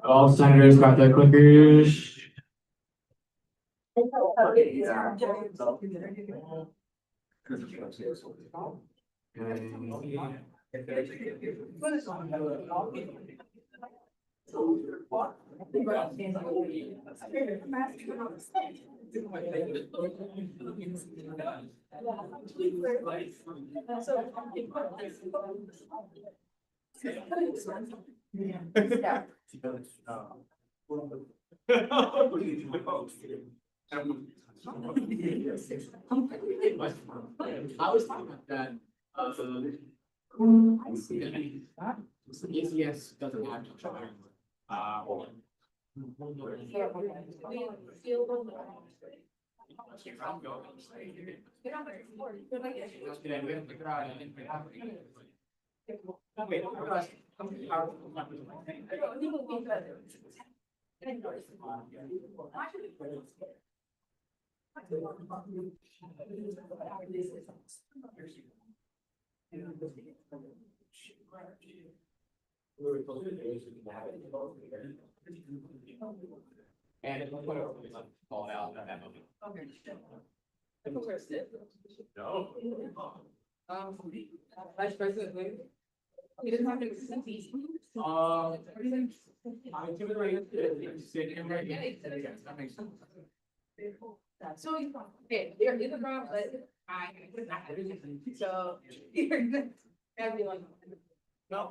All senators got their clickers. I was talking about that. ECS doesn't have to try. And if we put it all out at that moment. No. Vice President Wade. He didn't have to. I give it right. That makes sense. So, okay, you're in the wrong, but so. Everyone. No.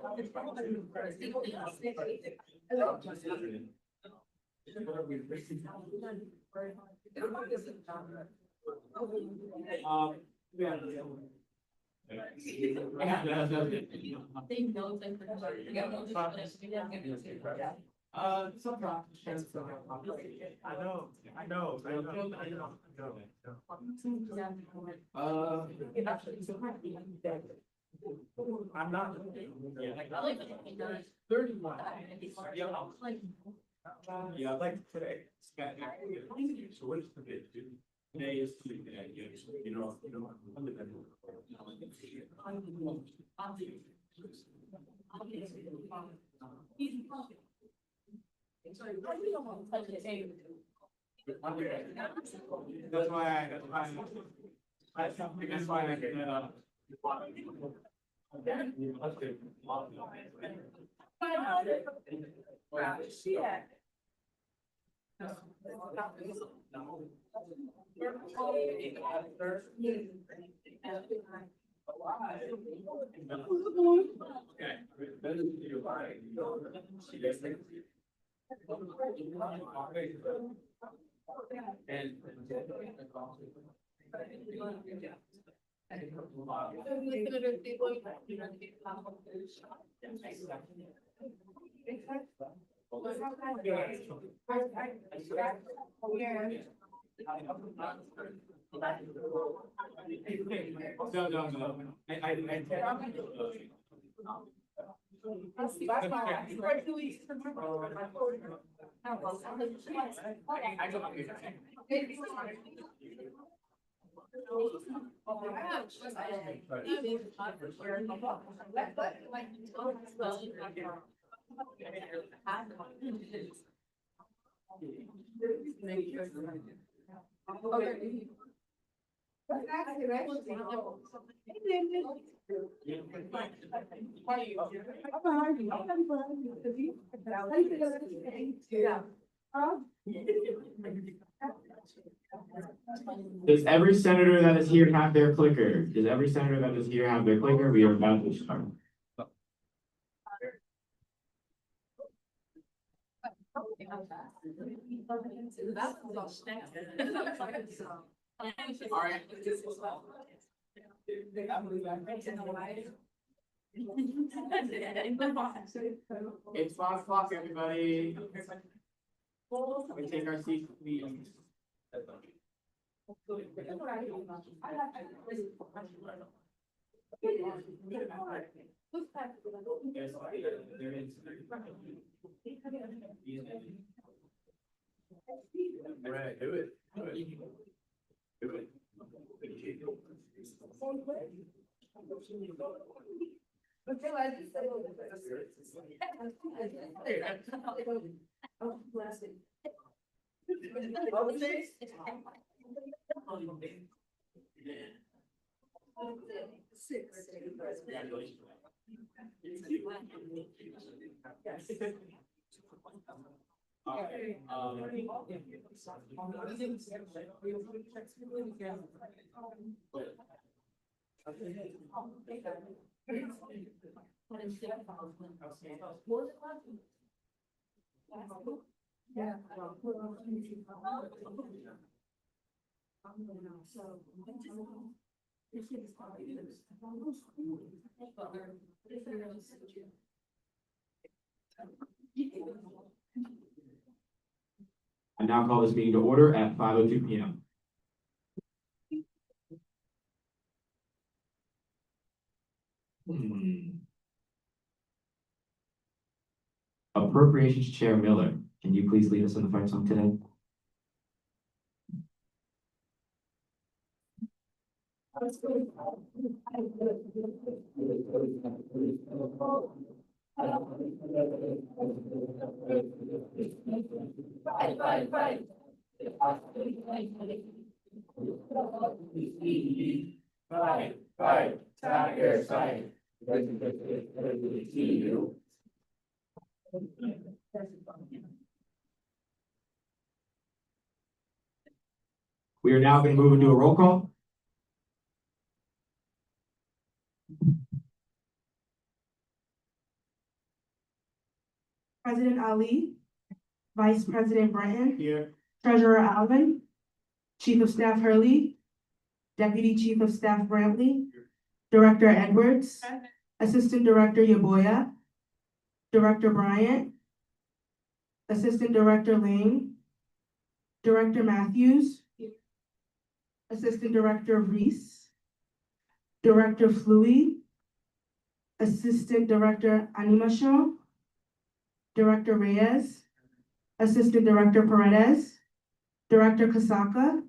Yeah. Some rock. I know. I'm not. Yeah. 31. Yeah, like today. So what is the bid? Today is Tuesday, you know. That's why I get No. Does every senator that is here have their clicker? Does every senator that is here have their clicker? We are about to start. All right. It's 5 o'clock, everybody. We take our seats, please. Right, do it. Okay, I just said. Oh, plastic. Six. Yeah. I now call this meeting to order at 5:02 PM. Appropriations Chair Miller, can you please lead us in the fight song today? Fight. Fight, Tigers, fight. We are now going to move into a roll call. President Ali, Vice President Breton, Here. Treasurer Alvin, Chief of Staff Hurley, Deputy Chief of Staff Brantley, Director Edwards, Assistant Director Yaboya, Director Bryant, Assistant Director Lane, Director Matthews, Assistant Director Reese, Director Flui, Assistant Director Animation, Director Reyes, Assistant Director Paredes, Director Kasaka,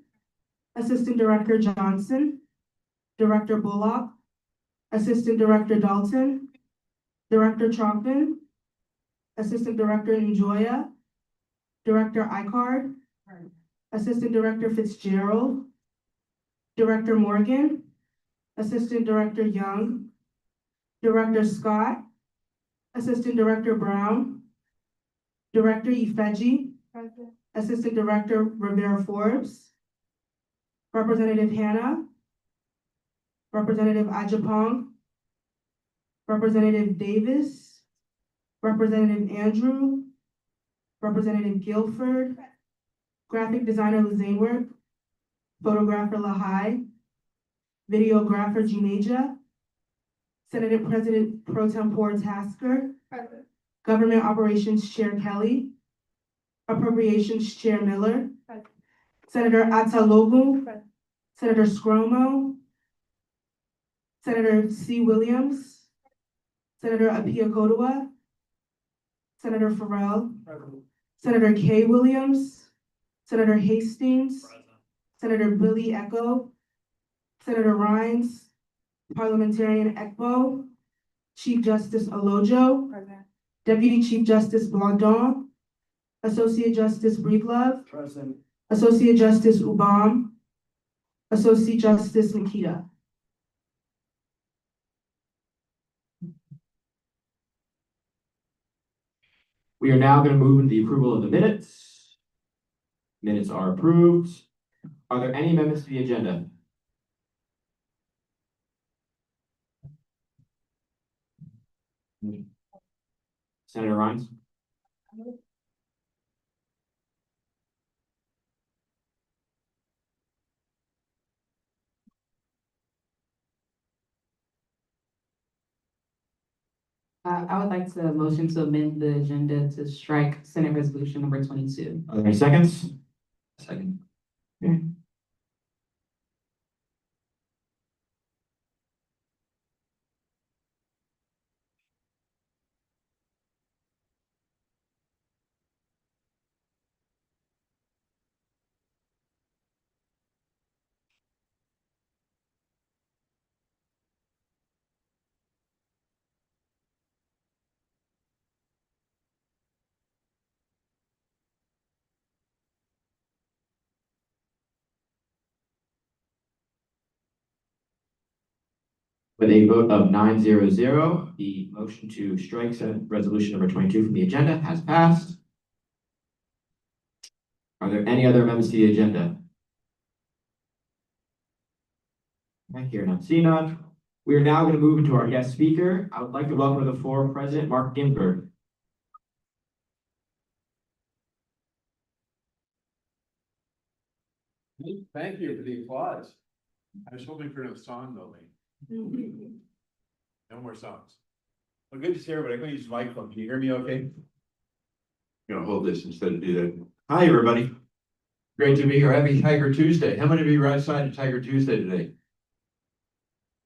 Assistant Director Johnson, Director Bullock, Assistant Director Dalton, Director Chalkman, Assistant Director Njoya, Director Icard, Assistant Director Fitzgerald, Director Morgan, Assistant Director Young, Director Scott, Assistant Director Brown, Director Ifeji, Assistant Director Rivera Forbes, Representative Hannah, Representative Ajapong, Representative Davis, Representative Andrew, Representative Guilford, Graphic Designer Lizanework, Photographer Lahai, Videographer Jumeja, Senate President Pro Tempore Tasker, Government Operations Chair Kelly, Appropriations Chair Miller, Senator Atalogu, Senator Scromo, Senator C. Williams, Senator Apia Kodua, Senator Farrell, Senator Kay Williams, Senator Hastings, Senator Billy Echo, Senator Rines, Parliamentarian Ekbo, Chief Justice Olojo, Deputy Chief Justice Blandon, Associate Justice Breedlove, Associate Justice Ubam, Associate Justice Nikita. We are now going to move into the approval of the minutes. Minutes are approved. Are there any amendments to the agenda? Senator Rines? I would like to motion to amend the agenda to strike Senate Resolution number 22. Are there any seconds? Second. With a vote of 9-0-0, the motion to strike Senate Resolution number 22 from the agenda has passed. Are there any other amendments to the agenda? I hear none, see none. We are now going to move into our guest speaker. I would like to welcome to the floor President Mark Ginsburg. Thank you for the applause. I was hoping for another song though, Lee. No more songs. Well, good to see everybody. I'm gonna use the microphone. Can you hear me okay? I'm gonna hold this instead of do that. Hi, everybody. Great to be here. Happy Tiger Tuesday. How many of you are outside of Tiger Tuesday today?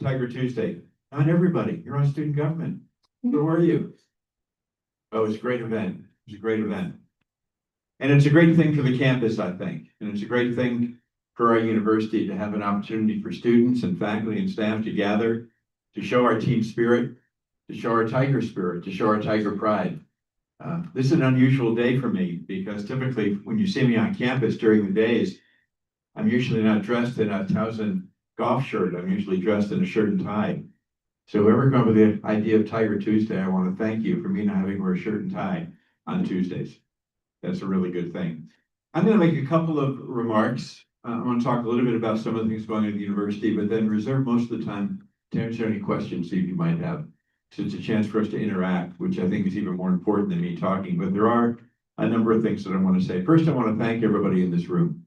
Tiger Tuesday. Not everybody. You're on student government. Where were you? Oh, it's a great event. It was a great event. And it's a great thing for the campus, I think. And it's a great thing for our university to have an opportunity for students and faculty and staff to gather, to show our team spirit, to show our Tiger spirit, to show our Tiger pride. This is an unusual day for me because typically when you see me on campus during the days, I'm usually not dressed in a Towson golf shirt. I'm usually dressed in a shirt and tie. So whoever come up with the idea of Tiger Tuesday, I want to thank you for me not having to wear a shirt and tie on Tuesdays. That's a really good thing. I'm going to make a couple of remarks. I want to talk a little bit about some of the things going on at the university, but then reserve most of the time to answer any questions that you might have. So it's a chance for us to interact, which I think is even more important than me talking. But there are a number of things that I want to say. First, I want to thank everybody in this room.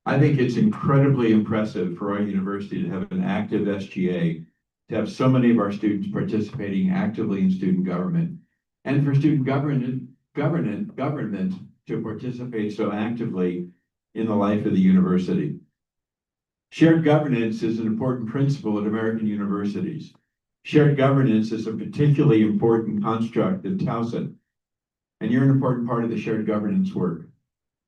I think it's incredibly impressive for our university to have an active SGA, to have so many of our students participating actively in student government, and for student government to participate so actively in the life of the university. Shared governance is an important principle at American universities. Shared governance is a particularly important construct at Towson, and you're an important part of the shared governance work.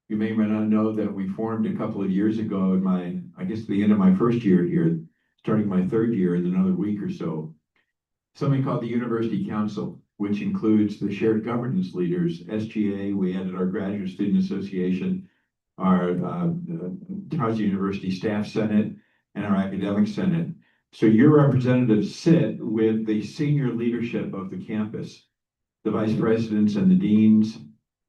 You may or may not know that we formed a couple of years ago in I guess the end of my first year here, starting my third year in another week or so, something called the University Council, which includes the shared governance leaders, SGA, we added our Graduate Student Association, our Towson University Staff Senate, and our Academic Senate. So your representatives sit with the senior leadership of the campus, the vice presidents and the deans,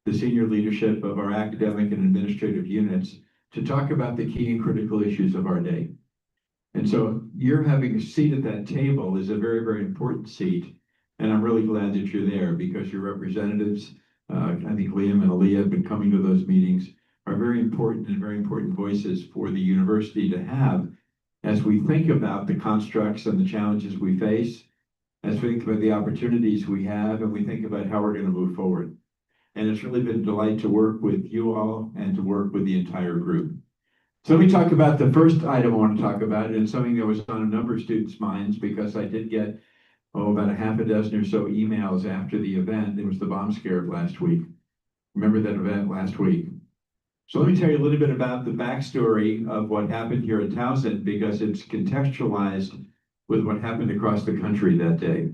the senior leadership of our academic and administrative units, to talk about the key and critical issues of our day. And so you're having a seat at that table is a very, very important seat. And I'm really glad that you're there because your representatives, I think Liam and Aaliyah have been coming to those meetings, are very important and very important voices for the university to have as we think about the constructs and the challenges we face, as we think about the opportunities we have, and we think about how we're going to move forward. And it's really been a delight to work with you all and to work with the entire group. So let me talk about the first item I want to talk about, and it's something that was on a number of students' minds because I did get, about a half a dozen or so emails after the event. It was the bomb scare of last week. Remember that event last week? So let me tell you a little bit about the backstory of what happened here at Towson because it's contextualized with what happened across the country that day.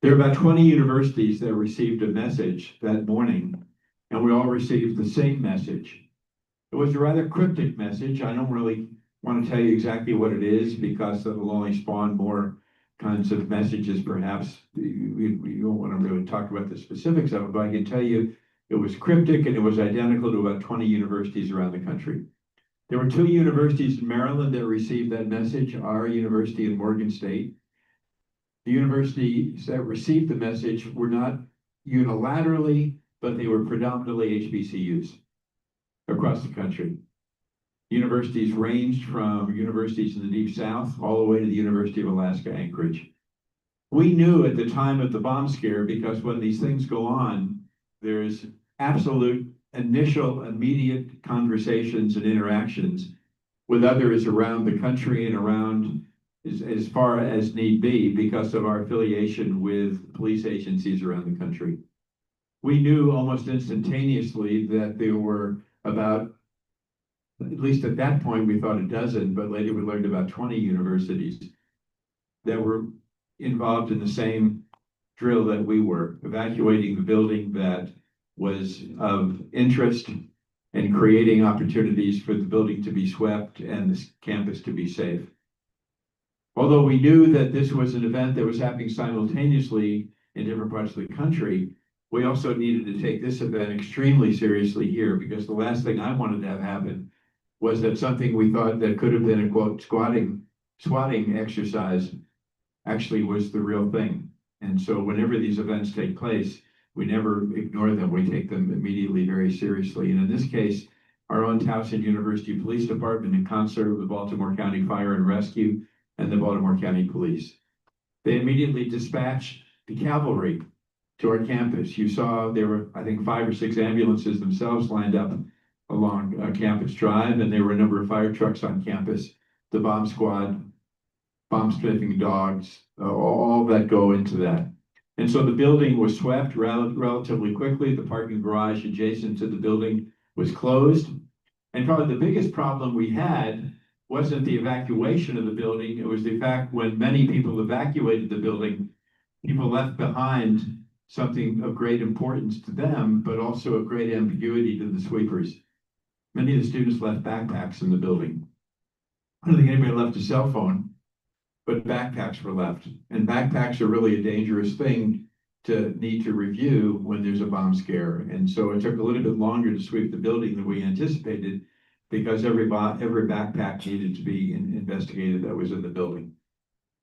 There are about 20 universities that received a message that morning, and we all received the same message. It was a rather cryptic message. I don't really want to tell you exactly what it is because that'll only spawn more kinds of messages, perhaps. We don't want to really talk about the specifics of it, but I can tell you it was cryptic and it was identical to about 20 universities around the country. There were 2 universities in Maryland that received that message, our university and Morgan State. The universities that received the message were not unilaterally, but they were predominantly HBCUs across the country. Universities ranged from universities in the Deep South all the way to the University of Alaska, Anchorage. We knew at the time of the bomb scare, because when these things go on, there's absolute initial immediate conversations and interactions with others around the country and around as far as need be because of our affiliation with police agencies around the country. We knew almost instantaneously that there were about, at least at that point, we thought a dozen, but later we learned about 20 universities that were involved in the same drill that we were, evacuating the building that was of interest and creating opportunities for the building to be swept and the campus to be safe. Although we knew that this was an event that was happening simultaneously in different parts of the country, we also needed to take this event extremely seriously here, because the last thing I wanted to have happen was that something we thought that could have been a quote swatting exercise actually was the real thing. And so whenever these events take place, we never ignore them. We take them immediately very seriously. And in this case, our own Towson University Police Department, in concert with the Baltimore County Fire and Rescue and the Baltimore County Police, they immediately dispatched the cavalry to our campus. You saw there were, I think, 5 or 6 ambulances themselves lined up along Campus Drive, and there were a number of fire trucks on campus, the bomb squad, bomb sniffing dogs, all that go into that. And so the building was swept relatively quickly. The parking garage adjacent to the building was closed. And probably the biggest problem we had wasn't the evacuation of the building. It was the fact when many people evacuated the building, people left behind something of great importance to them, but also of great ambiguity to the sweepers. Many of the students left backpacks in the building. I don't think anybody left a cell phone, but backpacks were left. And backpacks are really a dangerous thing to need to review when there's a bomb scare. And so it took a little bit longer to sweep the building than we anticipated, because every backpack needed to be investigated that was in the building.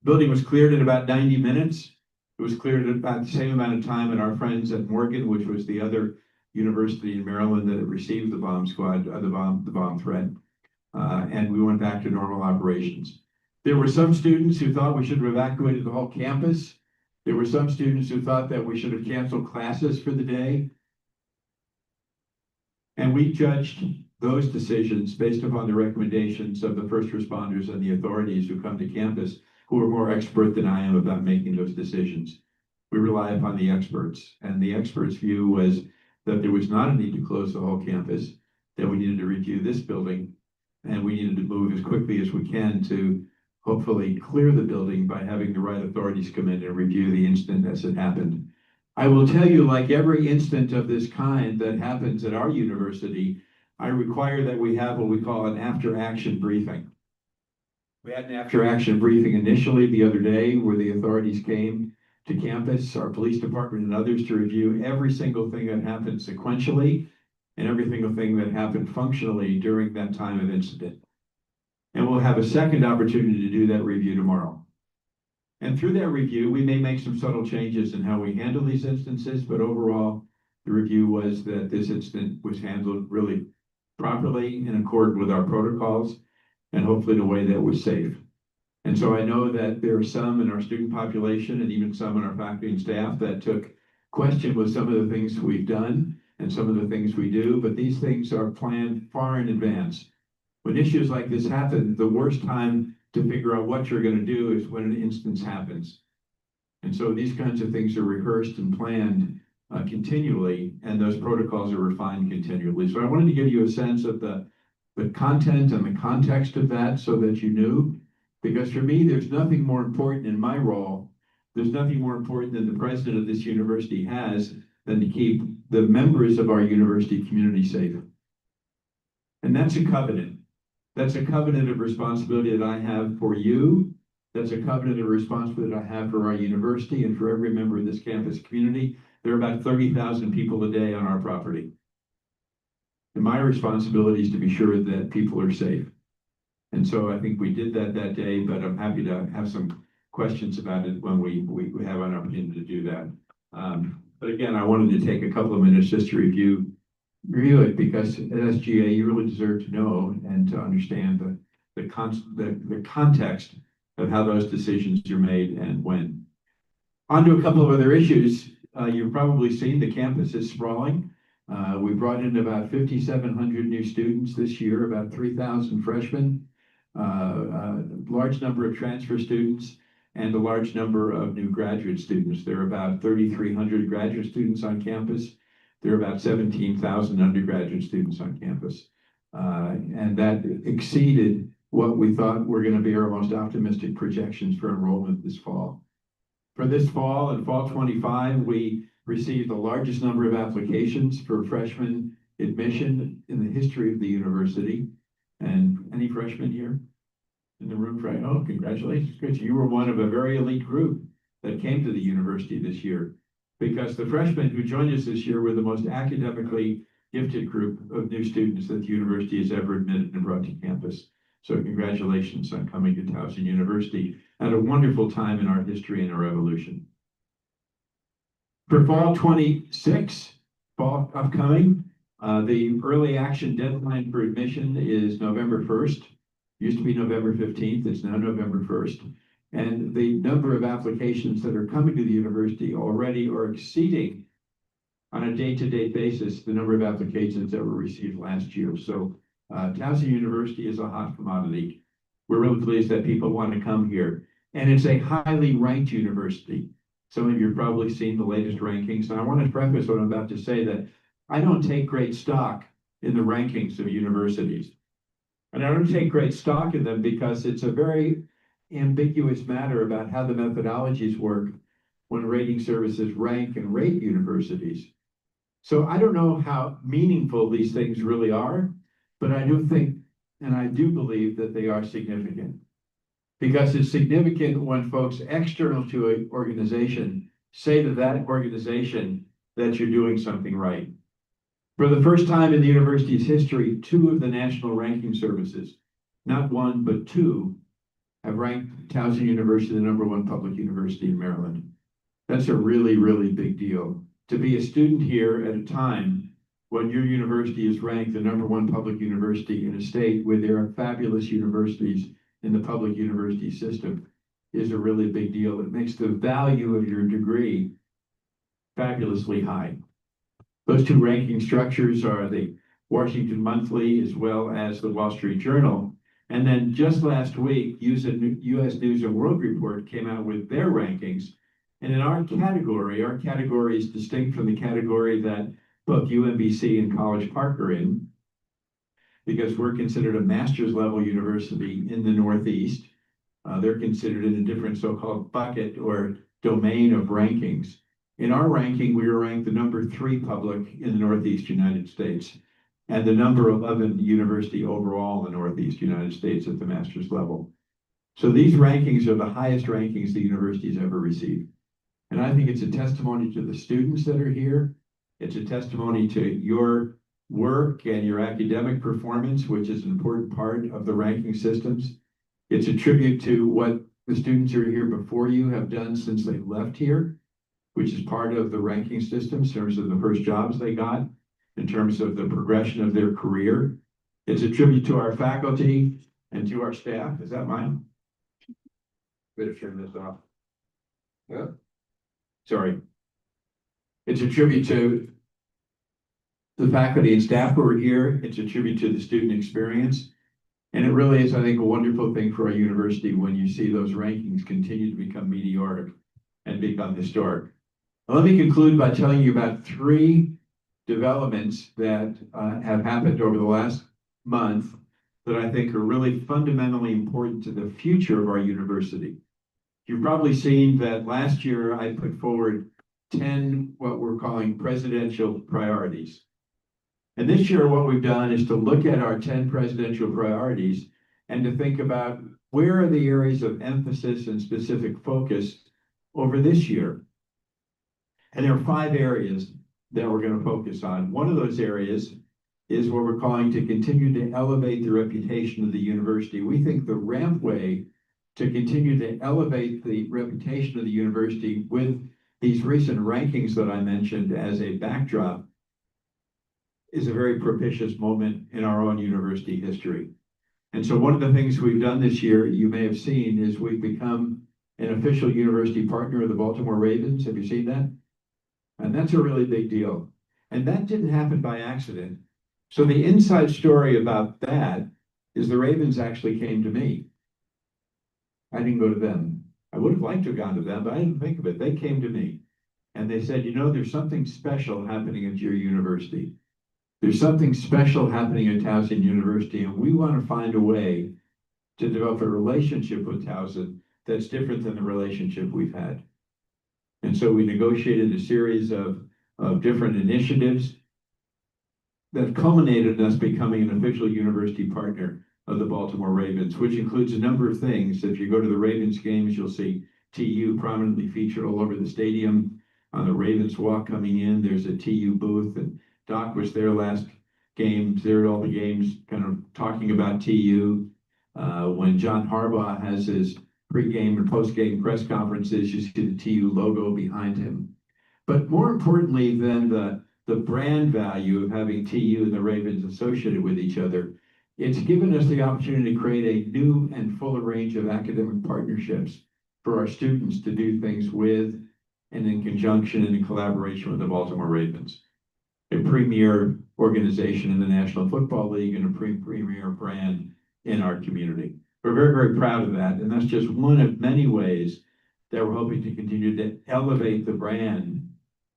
The building was cleared in about 90 minutes. It was cleared at about the same amount of time at our friends at Morgan, which was the other university in Maryland that had received the bomb squad, the bomb threat. And we went back to normal operations. There were some students who thought we should have evacuated the whole campus. There were some students who thought that we should have canceled classes for the day. And we judged those decisions based upon the recommendations of the first responders and the authorities who come to campus, who are more expert than I am about making those decisions. We rely upon the experts, and the experts' view was that there was not a need to close the whole campus, that we needed to review this building, and we needed to move as quickly as we can to hopefully clear the building by having the right authorities come in and review the incident as it happened. I will tell you, like every incident of this kind that happens at our university, I require that we have what we call an after-action briefing. We had an after-action briefing initially the other day where the authorities came to campus, our police department and others, to review every single thing that happened sequentially and every single thing that happened functionally during that time of incident. And we'll have a second opportunity to do that review tomorrow. And through that review, we may make some subtle changes in how we handle these instances, but overall, the review was that this incident was handled really properly in accord with our protocols, and hopefully in a way that was safe. And so I know that there are some in our student population and even some in our faculty and staff that took question with some of the things we've done and some of the things we do, but these things are planned far in advance. When issues like this happen, the worst time to figure out what you're going to do is when an instance happens. And so these kinds of things are rehearsed and planned continually, and those protocols are refined continually. So I wanted to give you a sense of the content and the context of that so that you knew, because for me, there's nothing more important in my role. There's nothing more important than the president of this university has than to keep the members of our university community safe. And that's a covenant. That's a covenant of responsibility that I have for you. That's a covenant of responsibility that I have for our university and for every member of this campus community. There are about 30,000 people a day on our property. And my responsibility is to be sure that people are safe. And so I think we did that day, but I'm happy to have some questions about it when we have an opportunity to do that. But again, I wanted to take a couple of minutes just to review it, because at SGA, you really deserve to know and to understand the context of how those decisions are made and when. On to a couple of other issues. You've probably seen the campus is sprawling. We brought in about 5,700 new students this year, about 3,000 freshmen, a large number of transfer students, and a large number of new graduate students. There are about 3,300 graduate students on campus. There are about 17,000 undergraduate students on campus. And that exceeded what we thought were going to be our most optimistic projections for enrollment this fall. For this fall, in fall 25, we received the largest number of applications for freshman admission in the history of the university. And any freshmen here? in the room, right? Oh, congratulations, Chris. You were one of a very elite group that came to the university this year. Because the freshmen who joined us this year were the most academically gifted group of new students that the university has ever admitted and brought to campus. So congratulations on coming to Towson University at a wonderful time in our history and our evolution. For fall 26, fall upcoming, the early action deadline for admission is November 1st. Used to be November 15th, it's now November 1st. And the number of applications that are coming to the university already are exceeding on a day-to-day basis the number of applications that were received last year. So Towson University is a hot commodity. We're really pleased that people want to come here. And it's a highly ranked university. Some of you have probably seen the latest rankings. And I want to preface what I'm about to say that I don't take great stock in the rankings of universities. And I don't take great stock in them because it's a very ambiguous matter about how the methodologies work when rating services rank and rate universities. So I don't know how meaningful these things really are, but I do think, and I do believe that they are significant. Because it's significant when folks external to an organization say to that organization that you're doing something right. For the first time in the university's history, 2 of the national ranking services, not 1, but 2, have ranked Towson University the #1 public university in Maryland. That's a really, really big deal. To be a student here at a time when your university is ranked the #1 public university in a state where there are fabulous universities in the public university system is a really big deal. It makes the value of your degree fabulously high. Those 2 ranking structures are the Washington Monthly as well as the Wall Street Journal. And then just last week, US News and World Report came out with their rankings. And in our category is distinct from the category that both UMBC and College Park are in, because we're considered a master's level university in the Northeast. They're considered in a different so-called bucket or domain of rankings. In our ranking, we were ranked the #3 public in the Northeast United States and the #11 university overall in the Northeast United States at the master's level. So these rankings are the highest rankings the university has ever received. And I think it's a testimony to the students that are here. It's a testimony to your work and your academic performance, which is an important part of the ranking systems. It's a tribute to what the students who are here before you have done since they left here, which is part of the ranking system in terms of the first jobs they got, in terms of the progression of their career. It's a tribute to our faculty and to our staff. Is that mine? Better turn this off. Yeah. Sorry. It's a tribute to the faculty and staff who are here. It's a tribute to the student experience. And it really is, I think, a wonderful thing for our university when you see those rankings continue to become meteoric and become historic. Now, let me conclude by telling you about 3 developments that have happened over the last month that I think are really fundamentally important to the future of our university. You've probably seen that last year I put forward 10 what we're calling presidential priorities. And this year what we've done is to look at our 10 presidential priorities and to think about where are the areas of emphasis and specific focus over this year. And there are 5 areas that we're going to focus on. One of those areas is what we're calling to continue to elevate the reputation of the university. We think the ramp way to continue to elevate the reputation of the university with these recent rankings that I mentioned as a backdrop is a very propitious moment in our own university history. And so one of the things we've done this year, you may have seen, is we've become an official university partner of the Baltimore Ravens. Have you seen that? And that's a really big deal. And that didn't happen by accident. So the inside story about that is the Ravens actually came to me. I didn't go to them. I would have liked to have gone to them, but I didn't think of it. They came to me and they said, you know, there's something special happening at your university. There's something special happening at Towson University, and we want to find a way to develop a relationship with Towson that's different than the relationship we've had. And so we negotiated a series of different initiatives that culminated in us becoming an official university partner of the Baltimore Ravens, which includes a number of things. If you go to the Ravens games, you'll see TU prominently featured all over the stadium. On the Ravens walk coming in, there's a TU booth, and Doc was there last game, there at all the games, kind of talking about TU. When John Harbaugh has his pregame and postgame press conferences, you see the TU logo behind him. But more importantly than the brand value of having TU and the Ravens associated with each other, it's given us the opportunity to create a new and fuller range of academic partnerships for our students to do things with and in conjunction and in collaboration with the Baltimore Ravens, a premier organization in the National Football League and a premier brand in our community. We're very, very proud of that, and that's just one of many ways that we're hoping to continue to elevate the brand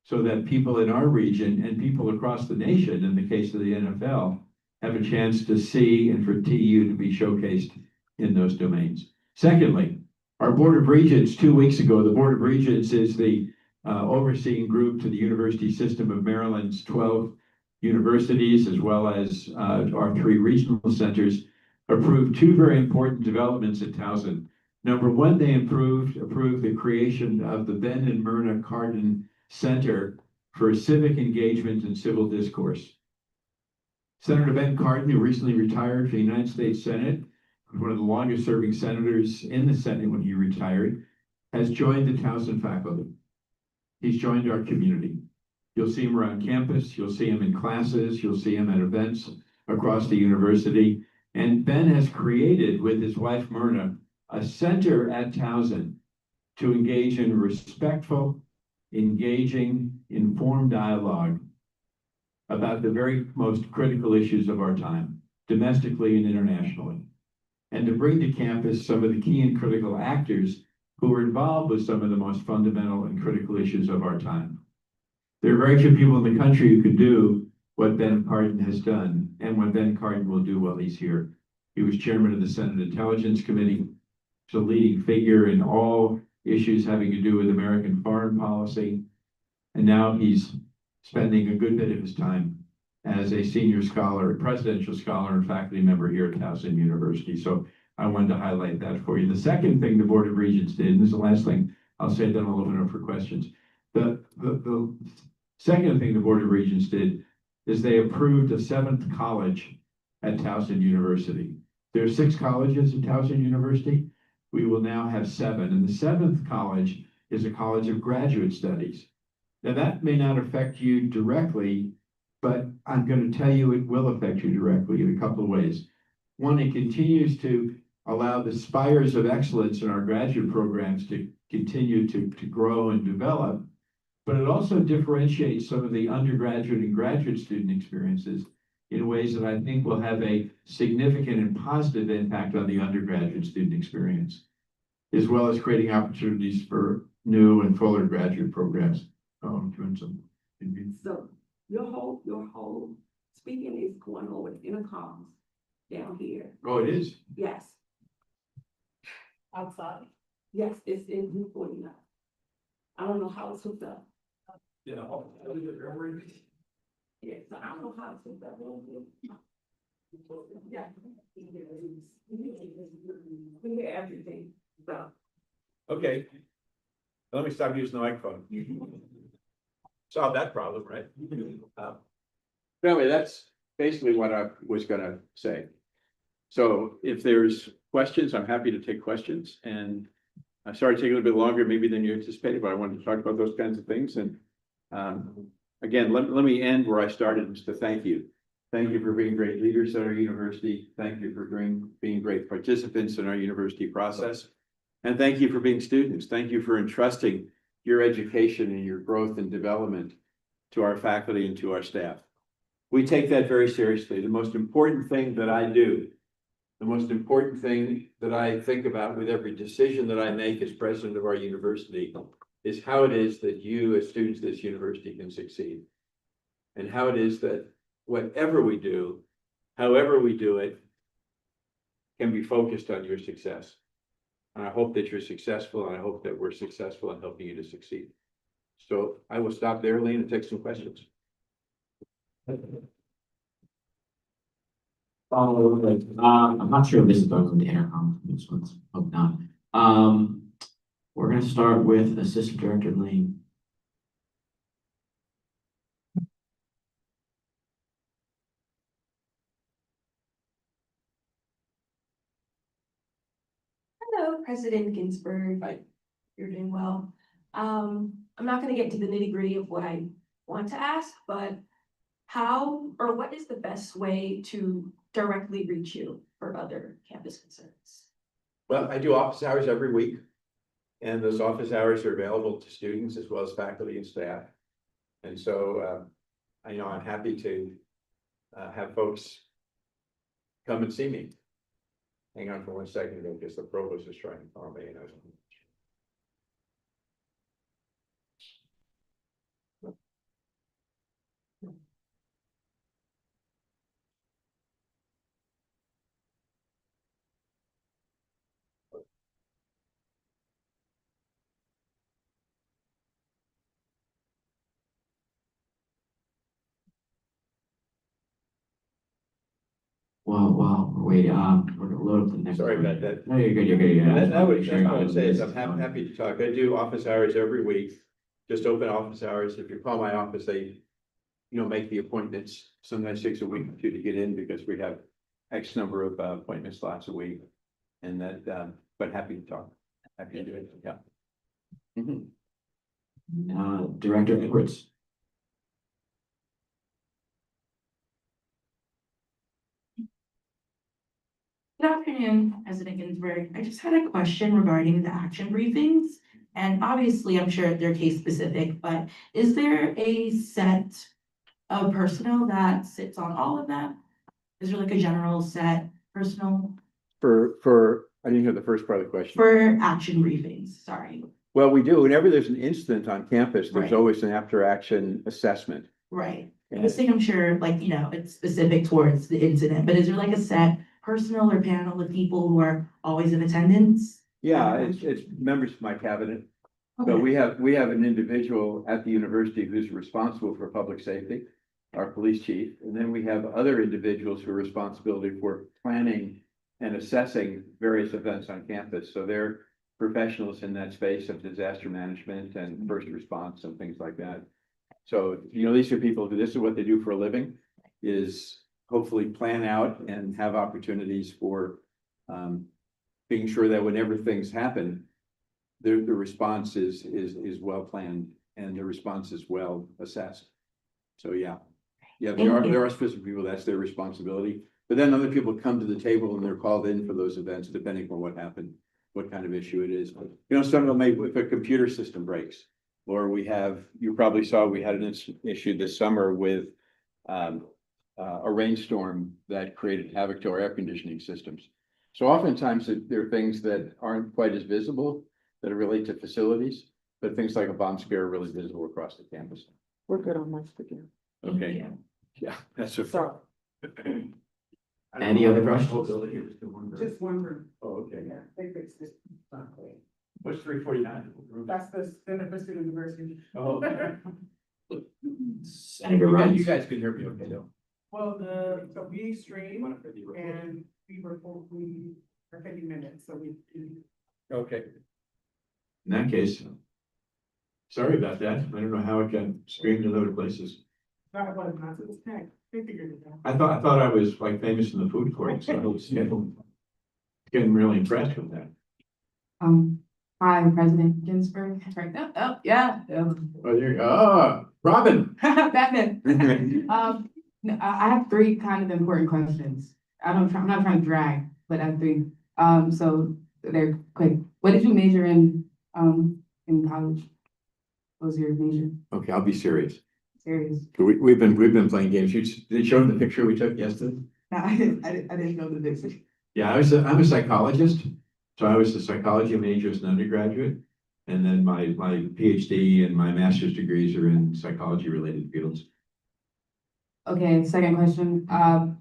so that people in our region and people across the nation, in the case of the NFL, have a chance to see and for TU to be showcased in those domains. Secondly, our Board of Regents, 2 weeks ago, the Board of Regents is the overseeing group to the University System of Maryland's 12 universities, as well as our 3 regional centers, approved 2 very important developments at Towson. Number one, they approved the creation of the Ben and Myrna Cardin Center for Civic Engagement and Civil Discourse. Senator Ben Cardin, who recently retired from the United States Senate, one of the longest serving senators in the Senate when he retired, has joined the Towson faculty. He's joined our community. You'll see him around campus, you'll see him in classes, you'll see him at events across the university. And Ben has created, with his wife Myrna, a center at Towson to engage in respectful, engaging, informed dialogue about the very most critical issues of our time, domestically and internationally, and to bring to campus some of the key and critical actors who are involved with some of the most fundamental and critical issues of our time. There are very few people in the country who can do what Ben Cardin has done and what Ben Cardin will do while he's here. He was chairman of the Senate Intelligence Committee. He's a leading figure in all issues having to do with American foreign policy. And now he's spending a good bit of his time as a senior scholar, a presidential scholar and faculty member here at Towson University. So I wanted to highlight that for you. The second thing the Board of Regents did, and this is the last thing I'll say, then I'll open it up for questions. The second thing the Board of Regents did is they approved a 7th college at Towson University. There are 6 colleges at Towson University. We will now have 7, and the 7th college is a college of graduate studies. Now that may not affect you directly, but I'm going to tell you it will affect you directly in a couple of ways. One, it continues to allow the spires of excellence in our graduate programs to continue to grow and develop, but it also differentiates some of the undergraduate and graduate student experiences in ways that I think will have a significant and positive impact on the undergraduate student experience, as well as creating opportunities for new and fuller graduate programs. Oh, I'm doing some. So your whole speaking is going over the intercoms down here. Oh, it is? Yes, Outside. yes, it's in Route 49. I don't know how it's hooked up. Yeah. Yes, so I don't know how it's hooked up. Yeah. We hear everything, so. Okay. Let me stop using the microphone. Solve that problem, right? Anyway, that's basically what I was gonna say. So if there's questions, I'm happy to take questions, and I started taking a little bit longer maybe than you anticipated, but I wanted to talk about those kinds of things. And again, let me end where I started, just to thank you. Thank you for being great leaders at our university. Thank you for being great participants in our university process. And thank you for being students. Thank you for entrusting your education and your growth and development to our faculty and to our staff. We take that very seriously. The most important thing that I do, the most important thing that I think about with every decision that I make as president of our university is how it is that you as students of this university can succeed. And how it is that whatever we do, however we do it, can be focused on your success. And I hope that you're successful, and I hope that we're successful in helping you to succeed. So I will stop there, Lane, and take some questions. I'm not sure if this is going with the intercom, this one's, hope not. We're gonna start with Assistant Director Lane. Hello, President Ginsburg. Hi. You're doing well. I'm not gonna get to the nitty gritty of what I want to ask, but how or what is the best way to directly reach you for other campus concerns? Well, I do office hours every week. And those office hours are available to students as well as faculty and staff. And so, I'm happy to, have folks come and see me. Hang on for 1 second, because the provost is trying to call me, and I was. Well, we're waiting, we're gonna load up the next. Sorry one. about that. No, you're good, you're good, yeah. That's I what just wanna make I sure would say is everyone I'm knows. happy to talk. I do office hours every week. Just open office hours. If you call my office, they, make the appointments. Sometimes takes a week or two to get in because we have X number of appointment slots a week. And that, but happy to talk. Happy to do it, yeah. Mhm. Director Edwards. Good afternoon, President Ginsburg. I just had a question regarding the action briefings. And obviously, I'm sure they're case specific, but is there a set of personnel that sits on all of them? Is there like a general set personnel I didn't hear the first part of the question. for action briefings? Sorry. Well, we do. Whenever there's an incident on campus, there's Right. always an after-action assessment. Right. And This thing, I'm sure, like, it's specific towards the incident, but is there like a set personnel or panel of people who are always in attendance? Yeah, it's members of my cabinet. So Okay. we have an individual at the university who's responsible for public safety, our police chief, and then we have other individuals who are responsible for planning and assessing various events on campus. So they're professionals in that space of disaster management and first response and things like that. So, these are people this is what they do for a living, is hopefully plan out and have opportunities for being sure that whenever things happen, the response is well planned and the response is well assessed. So, yeah. Yeah, Thank you. there are specific people, that's their responsibility. But then other people come to the table and they're called in for those events, depending on what happened, what kind of issue it is. Some of them may, if a computer system breaks, or you probably saw, we had an issue this summer with a rainstorm that created havoc to our air conditioning systems. So oftentimes there are things that aren't quite as visible that relate to facilities, but things like a bomb scare are really visible across the campus. We're good on my speaking. Okay, yeah, that's a. Sorry. Any other questions? Just one room. Oh, okay. Yeah, they fixed it. What's 349? That's the Center for Student Diversity. Oh. Senator Rhodes. You guys can hear me okay though. Well, so we stream and we are 50 minutes, so we. Okay. In that case, sorry about that. I don't know how it got streamed in other places. Not what it's not, it's tech, they figured it out. I thought I was like famous in the food court, so I was getting really impressed with that. Hi, President Ginsburg. Right now, oh, yeah. Oh, there you go. Robin. Batman. No, I have three kind of important questions. I'm not trying to drag, but I have three. So they're quick. What did you major in college? What was your major? Okay, I'll be serious. Serious. We've been playing games. Did you show them the picture we took yesterday? No, I didn't know the difference. Yeah, I'm a psychologist. So I was a psychology major as an undergraduate. And then my PhD and my master's degrees are in psychology related fields. Okay, second question.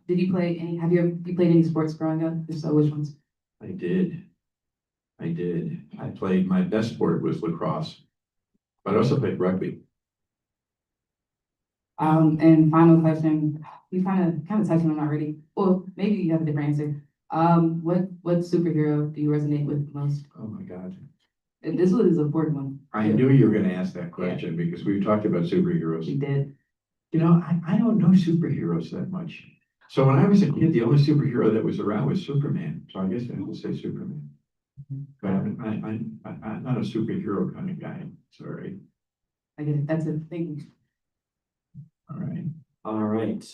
Did you play any, you played any sports growing up? If so, which ones? I did. I played, my best sport was lacrosse, but I also played rugby. And final question, we kind of touched on it already. Well, maybe you have a different answer. What superhero do you resonate with the most? Oh, my God. And this was an important one. I knew you were gonna ask that question because we've talked about superheroes. We did. You know, I don't know superheroes that much. So when I was a kid, the only superhero that was around was Superman. So I guess I have to say Superman. But I'm not a superhero kind of guy. Sorry. I get it. That's it. Thank you. All right. All right,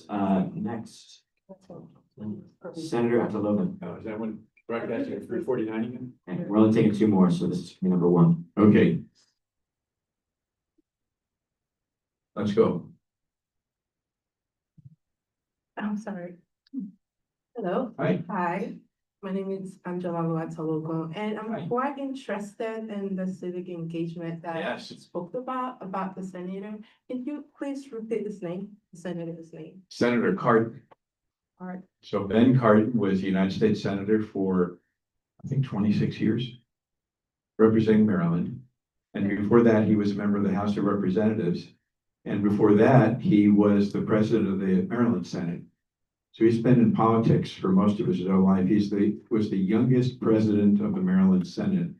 next, Senator Atalogan. Is that one broadcasting at 3:49 again? Okay, we're only taking two more, so this is number one. Okay. Let's go. I'm sorry. Hello. Hi. Hi, my name is Angela Luatologo, and Hi. I'm quite interested in the civic engagement that Yes. you spoke about the senator. Can you please repeat his name, the senator's name? Senator Cardin. All right. So Ben Cardin was the United States Senator for, I think, 26 years, representing Maryland. And before that, he was a member of the House of Representatives. And before that, he was the president of the Maryland Senate. So he's been in politics for most of his adult life. Was the youngest president of the Maryland Senate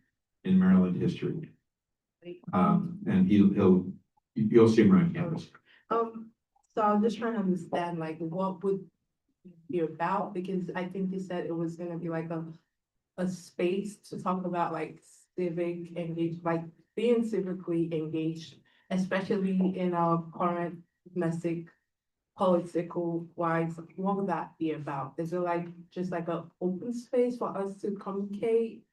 in Maryland history. And you'll see him around campus. So I'm just trying to understand, like, what would be about, because I think you said it was gonna be like a space to talk about like civic engaged, like being civically engaged, especially in our current domestic political wise. What would that be about? Is it like just like an open space for us to communicate?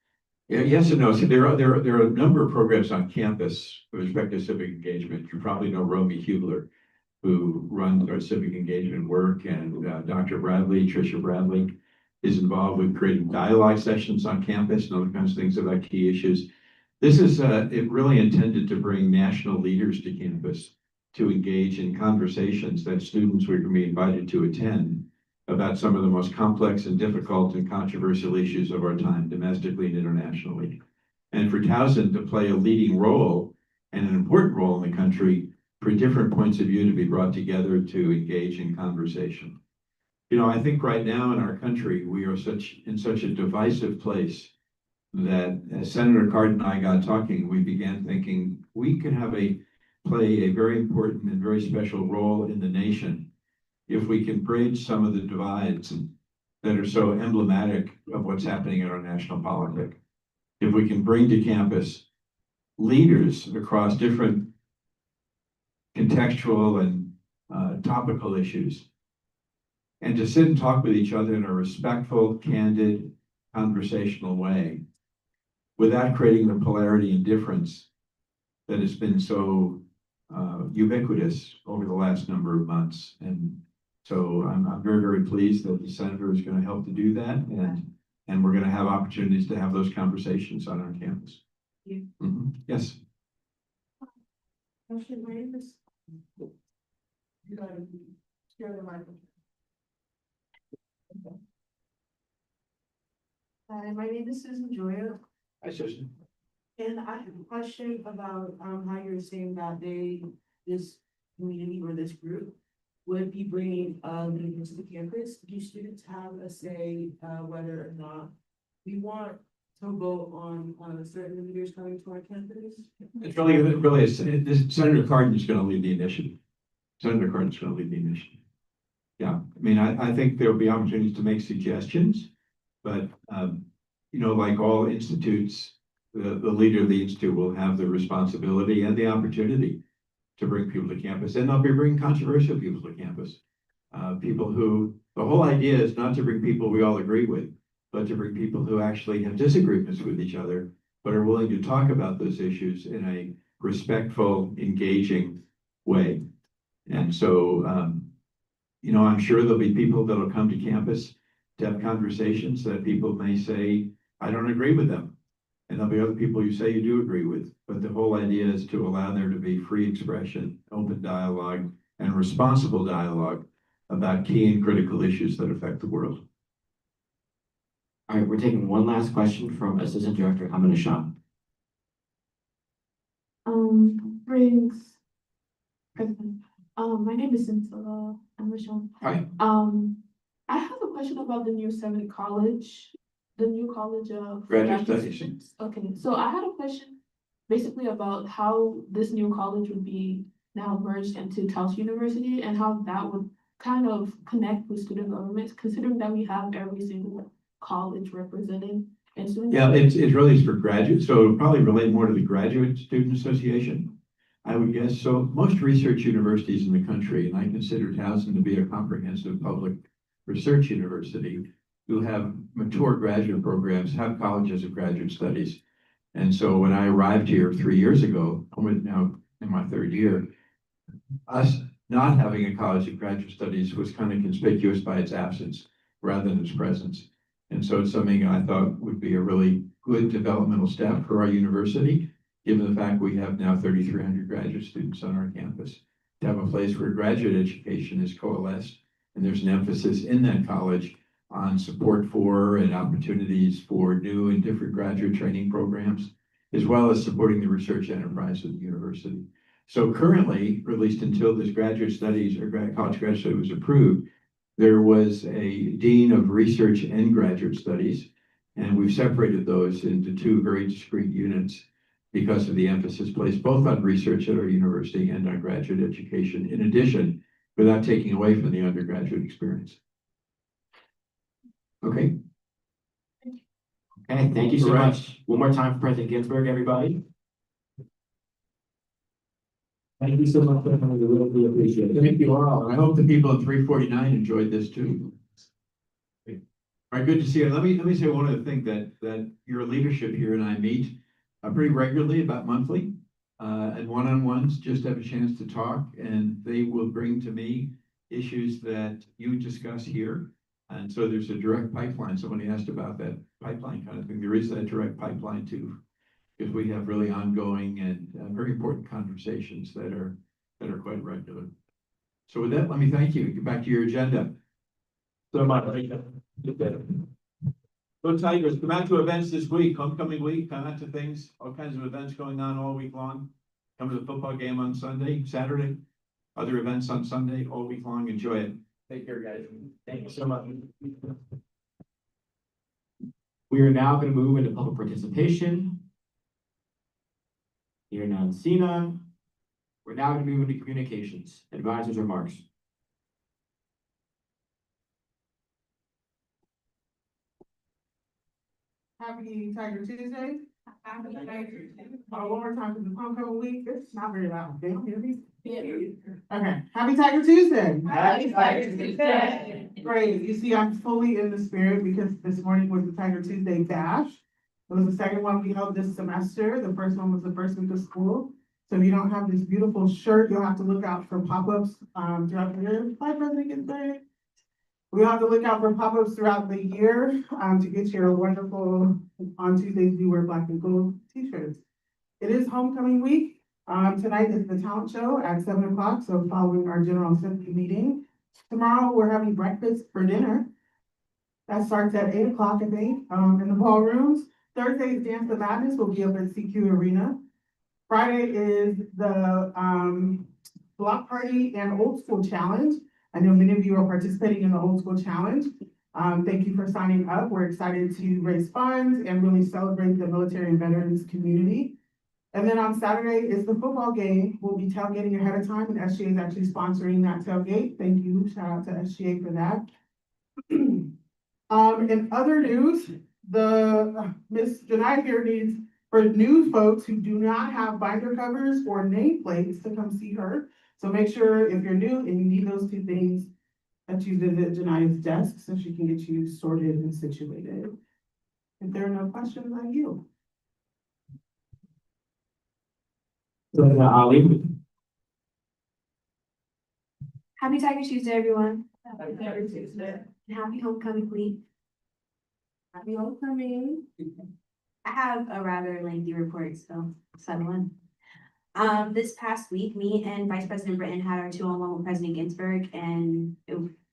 Yeah, yes and no. So there are a number of programs on campus with respect to civic engagement. You probably know Romy Hubler, who runs our civic engagement work, and Dr. Bradley, Tricia Bradley, is involved with creating dialogue sessions on campus and other kinds of things about key issues. This is it really intended to bring national leaders to campus to engage in conversations that students were going to be invited to attend about some of the most complex and difficult and controversial issues of our time, domestically and internationally. And for Towson to play a leading role and an important role in the country for different points of view to be brought together to engage in conversation. You know, I think right now in our country, we are in such a divisive place that as Senator Cardin and I got talking, we began thinking we could play a very important and very special role in the nation if we can bridge some of the divides that are so emblematic of what's happening in our national politics. If we can bring to campus leaders across different contextual and topical issues, and to sit and talk with each other in a respectful, candid, conversational way, without creating the polarity and difference that has been so ubiquitous over the last number of months. And so I'm very, very pleased that the senator is going to help to do that, and we're going to have opportunities to have those conversations on our campus. Yeah. Yes. You gotta share the microphone. Hi, my name is Susan Joya, Hi, Susan. and I have a question about how you're saying that this community or this group would be bringing leaders to campus. Do students have a say whether or not we want to vote on certain leaders coming to our campus? It's really, Senator Cardin is going to lead the initiative. Senator Cardin is going to lead the initiative. Yeah, I mean, I think there'll be opportunities to make suggestions, but, you know, like all institutes, the leader of the institute will have the responsibility and the opportunity to bring people to campus, and they'll be bringing controversial people to campus. People who, the whole idea is not to bring people we all agree with, but to bring people who actually have disagreements with each other, but are willing to talk about those issues in a respectful, engaging way. And so, you know, I'm sure there'll be people that'll come to campus to have conversations that people may say, I don't agree with them. And there'll be other people you say you do agree with. But the whole idea is to allow there to be free expression, open dialogue, and responsible dialogue about key and critical issues that affect the world. All right, we're taking one last question from Assistant Director Amina Shah. Greetings, President. My name is Cynthia. I'm Michelle. Hi. I have a question about the new Summit College, the new College of. Graduate Studies. Students. Okay, so I had a question basically about how this new college would be now merged into Tufts University and how that would kind of connect with student governments, considering that we have every single college represented in student. Yeah, it's really for graduates, so it'll probably relate more to the Graduate Student Association, I would guess. So most research universities in the country, and I consider Towson to be a comprehensive public research university, who have mature graduate programs, have colleges of graduate studies. And so when I arrived here 3 years ago, I'm now in my third year, us not having a college of graduate studies was kind of conspicuous by its absence rather than its presence. And so it's something I thought would be a really good developmental step for our university, given the fact we have now 3,300 graduate students on our campus, to have a place where graduate education is coalesced. And there's an emphasis in that college on support for and opportunities for new and different graduate training programs, as well as supporting the research enterprise of the university. So currently, or at least until this graduate studies or college graduate study was approved, there was a dean of research and graduate studies, and we've separated those into two very discrete units because of the emphasis placed both on research at our university and on graduate education, in addition, without taking away from the undergraduate experience. Okay. Okay, thank you so All right. much. One more time for President Ginsburg, everybody. Thank you so much. We really appreciate it. Thank you all, and I hope the people at 349 enjoyed this too. All right, good to see you. Let me say one other thing, that your leadership here and I meet pretty regularly, about monthly, and one-on-ones, just have a chance to talk, and they will bring to me issues that you discuss here. And so there's a direct pipeline. Somebody asked about that pipeline kind of thing. There is that direct pipeline too, because we have really ongoing and very important conversations that are quite regular. So with that, let me thank you. Get back to your agenda. So much. Go Tigers, come out to events this week, homecoming week, come out to things, all kinds of events going on all week long. Come to the football game on Sunday, Saturday, other events on Sunday, all week long. Enjoy it. Take care, guys. Thank you so much. We are now going to move into public participation. Here none, see none. We're now going to move into communications, advisors' remarks. Happy Tiger Tuesday. Happy Tiger Tuesday. One more time, because it's homecoming week, it's not very loud, they don't hear me? Okay, happy Tiger Tuesday. Happy Tiger Tuesday. Great, you see, I'm fully in the spirit because this morning was the Tiger Tuesday Bash. It was the second one we held this semester, the first one was the first week of school. So if you don't have this beautiful shirt, you'll have to look out for pop-ups throughout the year. Bye, President Ginsburg. We'll have to look out for pop-ups throughout the year to get your wonderful, on Tuesdays, we wear black and gold t-shirts. It is homecoming week. Tonight is the talent show at 7 o'clock, so following our general assembly meeting. Tomorrow, we're having breakfast for dinner. That starts at 8 o'clock, I think, in the ballrooms. Thursday's Dance of Madness will be up at CQ Arena. Friday is the block party and old school challenge. I know many of you are participating in the old school challenge. Thank you for signing up. We're excited to raise funds and really celebrate the military and veterans community. And then on Saturday is the football game. We'll be tailgating ahead of time, and SGA is actually sponsoring that tailgate. Thank you. Shout out to SGA for that. In other news, the Miss Janai here needs, for new folks who do not have binder covers or nameplates, to come see her. So make sure if you're new and you need those two things, that you visit Janai's desk so she can get you sorted and situated. If there are no questions, I yield. Ali. Happy Tiger Tuesday, everyone. Happy Tiger Tuesday. And happy homecoming week. Happy homecoming. I have a rather lengthy report, so settle in. This past week, me and Vice President Britton had our 2-on-1 with President Ginsburg, and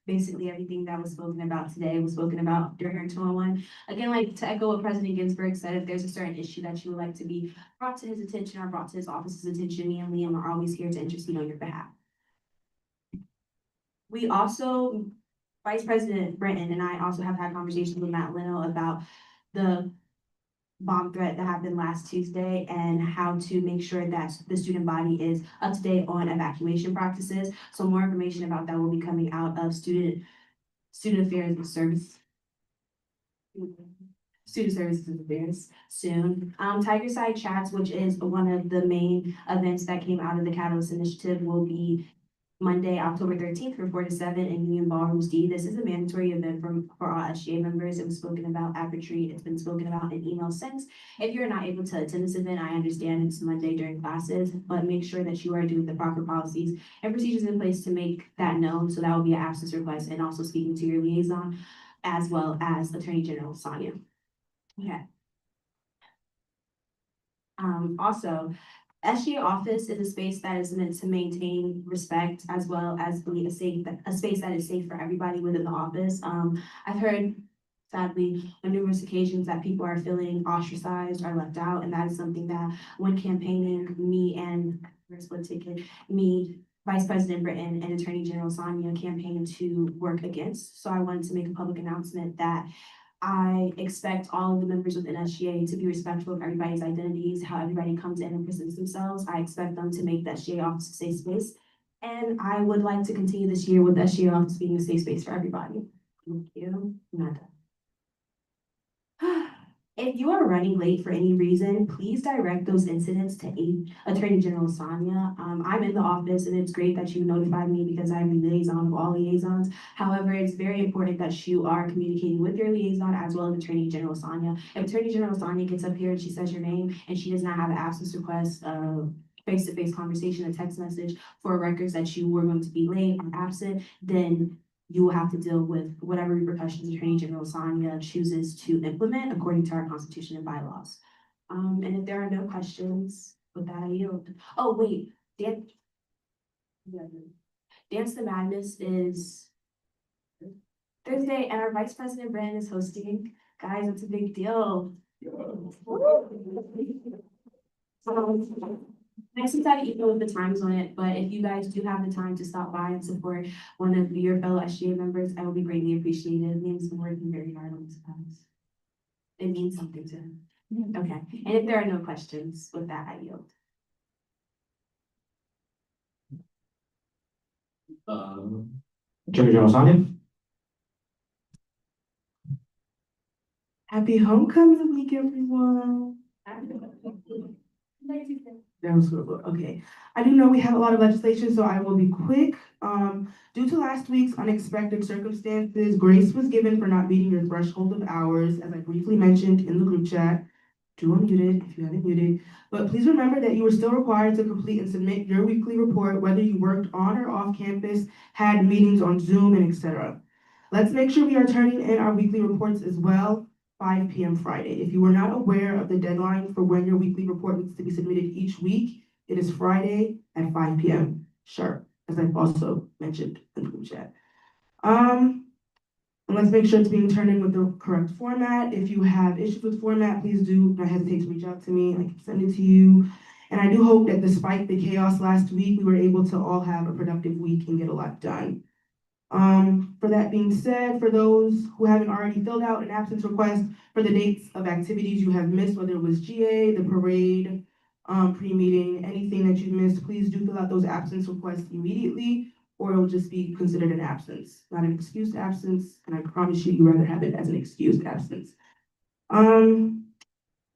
basically everything that was spoken about today was spoken about during our 2-on-1. Again, like to echo what President Ginsburg said, if there's a certain issue that you would like to be brought to his attention or brought to his office's attention, me and Liam are always here to intercede on your behalf. we also, Vice President Britton and I also have had conversations with Matt Leno about the bomb threat that happened last Tuesday and how to make sure that the student body is up to date on evacuation practices. So more information about that will be coming out of student affairs and service. Student Services and Affairs soon. Tiger Side Chats, which is one of the main events that came out of the Catalyst Initiative, will be Monday, October 13th from 4 to 7 in Union Ballrooms D. This is a mandatory event for all SGA members. It was spoken about at retreat. It's been spoken about in email since. If you're not able to attend this event, I understand it's Monday during classes, but make sure that you are doing the proper policies and procedures in place to make that known. So that will be an absence request and also speaking to your liaison as well as Attorney General Sonia. Okay. Also, SGA office is a space that is meant to maintain respect as well as be a space that is safe for everybody within the office. I've heard sadly on numerous occasions that people are feeling ostracized or left out, and that is something that when campaigning, me, Vice President Britton and Attorney General Sonia campaigned to work against. So I wanted to make a public announcement that I expect all of the members within SGA to be respectful of everybody's identities, how everybody comes in and presents themselves. I expect them to make the SGA office a safe space. And I would like to continue this year with the SGA office being a safe space for everybody. Thank you. Nada. If you are running late for any reason, please direct those incidents to Attorney General Sonia. I'm in the office and it's great that you notified me because I'm the liaison of all liaisons. However, it's very important that you are communicating with your liaison as well as Attorney General Sonia. If Attorney General Sonia gets up here and she says your name and she does not have an absence request, face-to-face conversation, a text message for records that you were going to be late or absent, then you will have to deal with whatever repercussions Attorney General Sonia chooses to implement according to our Constitution and bylaws. And if there are no questions, with that I yield. Oh, wait, Dance the Madness is Thursday, and our Vice President Brandon is hosting. Guys, it's a big deal. I sent out an email with the times on it, but if you guys do have the time to stop by and support one of your fellow SGA members, I will be greatly appreciated. Liam's been working very hard on this class. It means something to him. Okay, and if there are no questions, with that, I yield. Attorney General Sonia? Happy homecoming week, everyone. That was good. Okay. I do know we have a lot of legislation, so I will be quick. Due to last week's unexpected circumstances, grace was given for not meeting your threshold of hours, as I briefly mentioned in the group chat. Do unmute it if you haven't muted. But please remember that you are still required to complete and submit your weekly report, whether you worked on or off campus, had meetings on Zoom, and etc. Let's make sure we are turning in our weekly reports as well. 5 p.m. Friday. If you were not aware of the deadline for when your weekly report needs to be submitted each week, it is Friday at 5 p.m. sharp, as I've also mentioned in the group chat. And let's make sure it's being turned in with the correct format. If you have issues with format, please do not hesitate to reach out to me. I can send it to you. And I do hope that despite the chaos last week, we were able to all have a productive week and get a lot done. For that being said, for those who haven't already filled out an absence request for the dates of activities you have missed, whether it was GA, the parade, pre-meeting, anything that you've missed, please do fill out those absence requests immediately, or it will just be considered an absence, not an excused absence. And I promise you, you'd rather have it as an excused absence.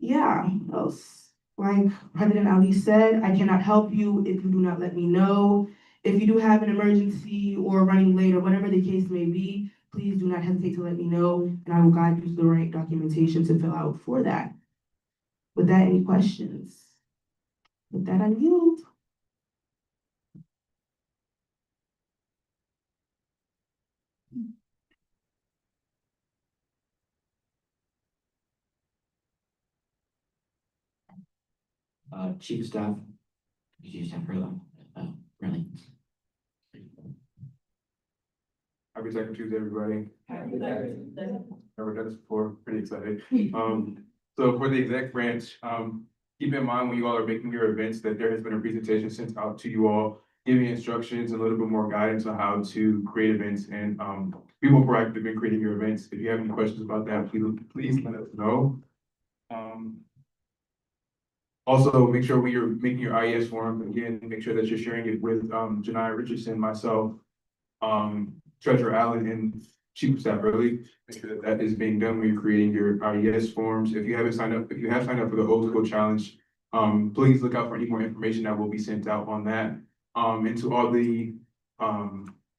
Yeah, what else? Like President Ali said, I cannot help you if you do not let me know. If you do have an emergency or running late or whatever the case may be, please do not hesitate to let me know, and I will guide you to the right documentation to fill out for that. With that, any questions? With that, I yield. Chief of Staff? Chief of Staff Furlong. Oh, really? Happy Second Tuesday, everybody. Never done this before, pretty excited. So for the exec branch, keep in mind when you all are making your events that there has been a presentation sent out to you all giving instructions and a little bit more guidance on how to create events and, be more proactive in creating your events. If you have any questions about that, please let us know. Also, make sure when you're making your IES form, again, make sure that you're sharing it with, Janiyah Richardson, myself, Treasurer Allen, and Chief of Staff Early. Make sure that that is being done when you're creating your IES forms. If you have signed up for the Old School Challenge, please look out for any more information that will be sent out on that. And to all the,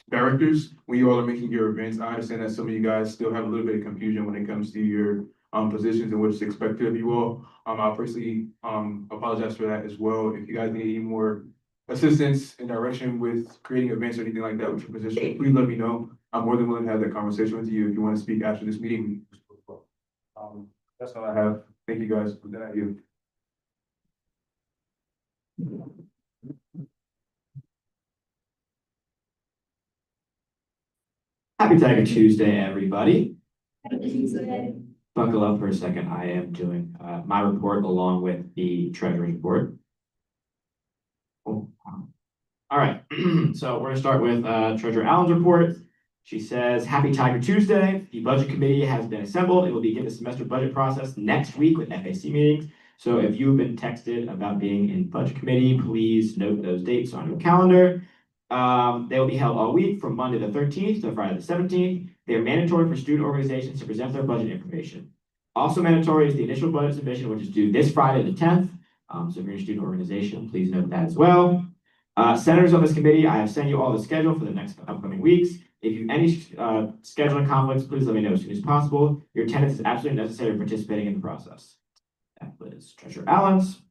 directors, when you all are making your events, I understand that some of you guys still have a little bit of confusion when it comes to your, positions and what's expected of you all. I personally, apologize for that as well. If you guys need any more assistance and direction with creating events or anything like that with your position, please let me know. I'm more than willing to have that conversation with you. If you want to speak after this meeting. That's all I have. Thank you guys. With that, you. Happy Tiger Tuesday, everybody. Buckle up for a second. I am doing my report along with the treasurer's report. Cool. All right, so we're gonna start with Treasurer Allen's report. She says, "Happy Tiger Tuesday. The budget committee has been assembled. It will begin the semester budget process next week with FAC meetings. So if you've been texted about being in budget committee, please note those dates on your calendar. They will be held all week from Monday the 13th to Friday the 17th. They are mandatory for student organizations to present their budget information. Also mandatory is the initial budget submission, which is due this Friday the 10th. So if you're a student organization, please note that as well. Senators on this committee, I have sent you all the schedule for the next upcoming weeks. If you have any scheduling conflicts, please let me know as soon as possible. Your attendance is absolutely necessary for participating in the process." That was Treasurer Allen's.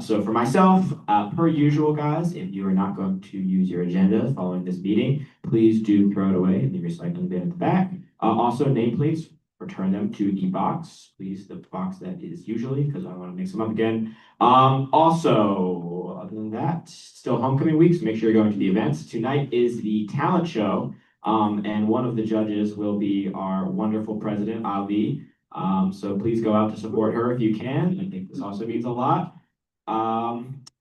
So for myself, per usual, guys, if you are not going to use your agenda following this meeting, please do throw it away in the recycling bin at the back. Also, nameplates, return them to the box, please, the box that is usually, because I want to mix them up again. Also, other than that, still homecoming week, so make sure you're going to the events. Tonight is the talent show, and one of the judges will be our wonderful president, Ali. So please go out to support her if you can. I think this also means a lot.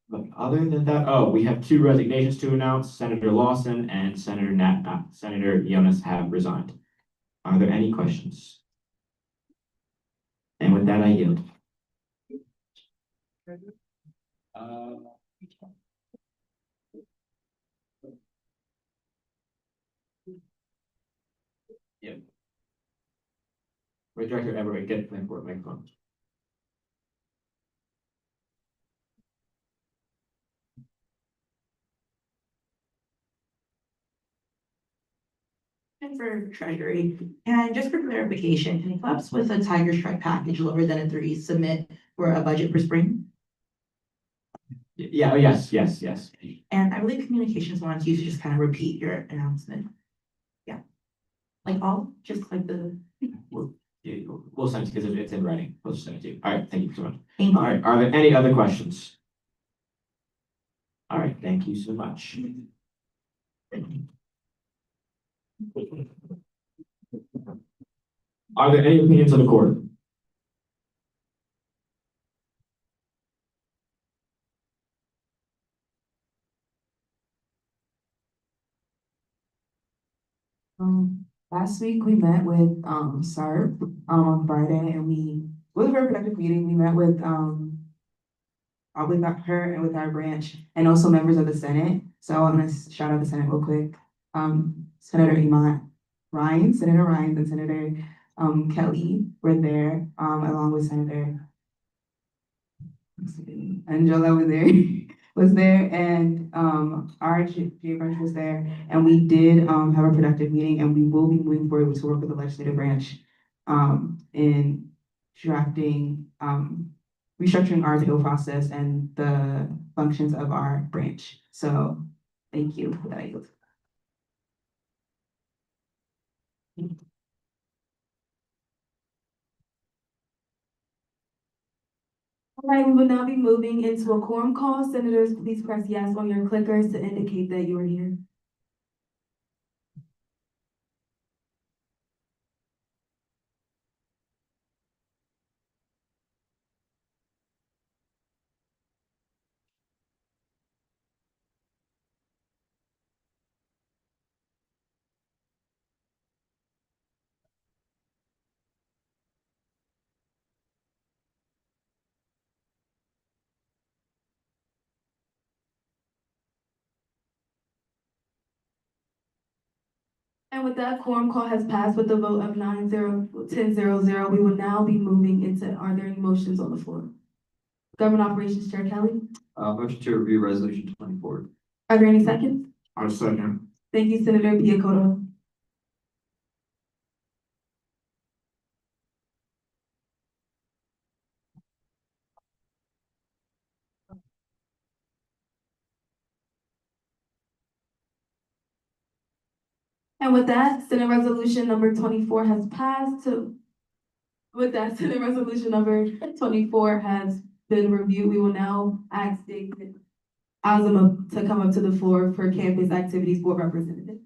But other than that, oh, we have two resignations to announce. Senator Lawson and Senator Jonas have resigned. Are there any questions? And with that, I yield. Yep. Wait, Director Everett, get the microphone. For Treasury, and just for clarification, can clubs with a Tiger Strike package lower than a 3 submit for a budget for spring? Yeah, oh, yes. And I believe communications wants you to just kind of repeat your announcement. Yeah. Like just like the. We'll send it because it's in writing. We'll just send it to you. All right, thank you so much. Thank you. All right, are there any other questions? All right, thank you so much. Are there any opinions of the court? Last week we met with SARP on Friday, and it was a very productive meeting. We met with her and with our branch and also members of the Senate. So I'm gonna shout out the Senate real quick. Senator Senator Ryan and Senator Kelly were there, along with Senator Angela was there, and our Jay Branch was there, and we did have a productive meeting, and we will be moving forward to work with the legislative branch in drafting restructuring our appeal process and the functions of our branch. So thank you for that. All right, we will now be moving into a quorum call. Senators, please press yes on your clickers to indicate that you are here. And with that, quorum call has passed with a vote of 10-0. We will now be moving into, are there any motions on the floor? Government Operations Chair Kelly, Motion to review resolution 24. are there any seconds? I second. Thank you, Senator Piakoto. And with that, Senate Resolution number 24 has passed to. With that, Senate Resolution number 24 has been reviewed. We will now ask David Azama to come up to the floor for Campus Activities Board Representative.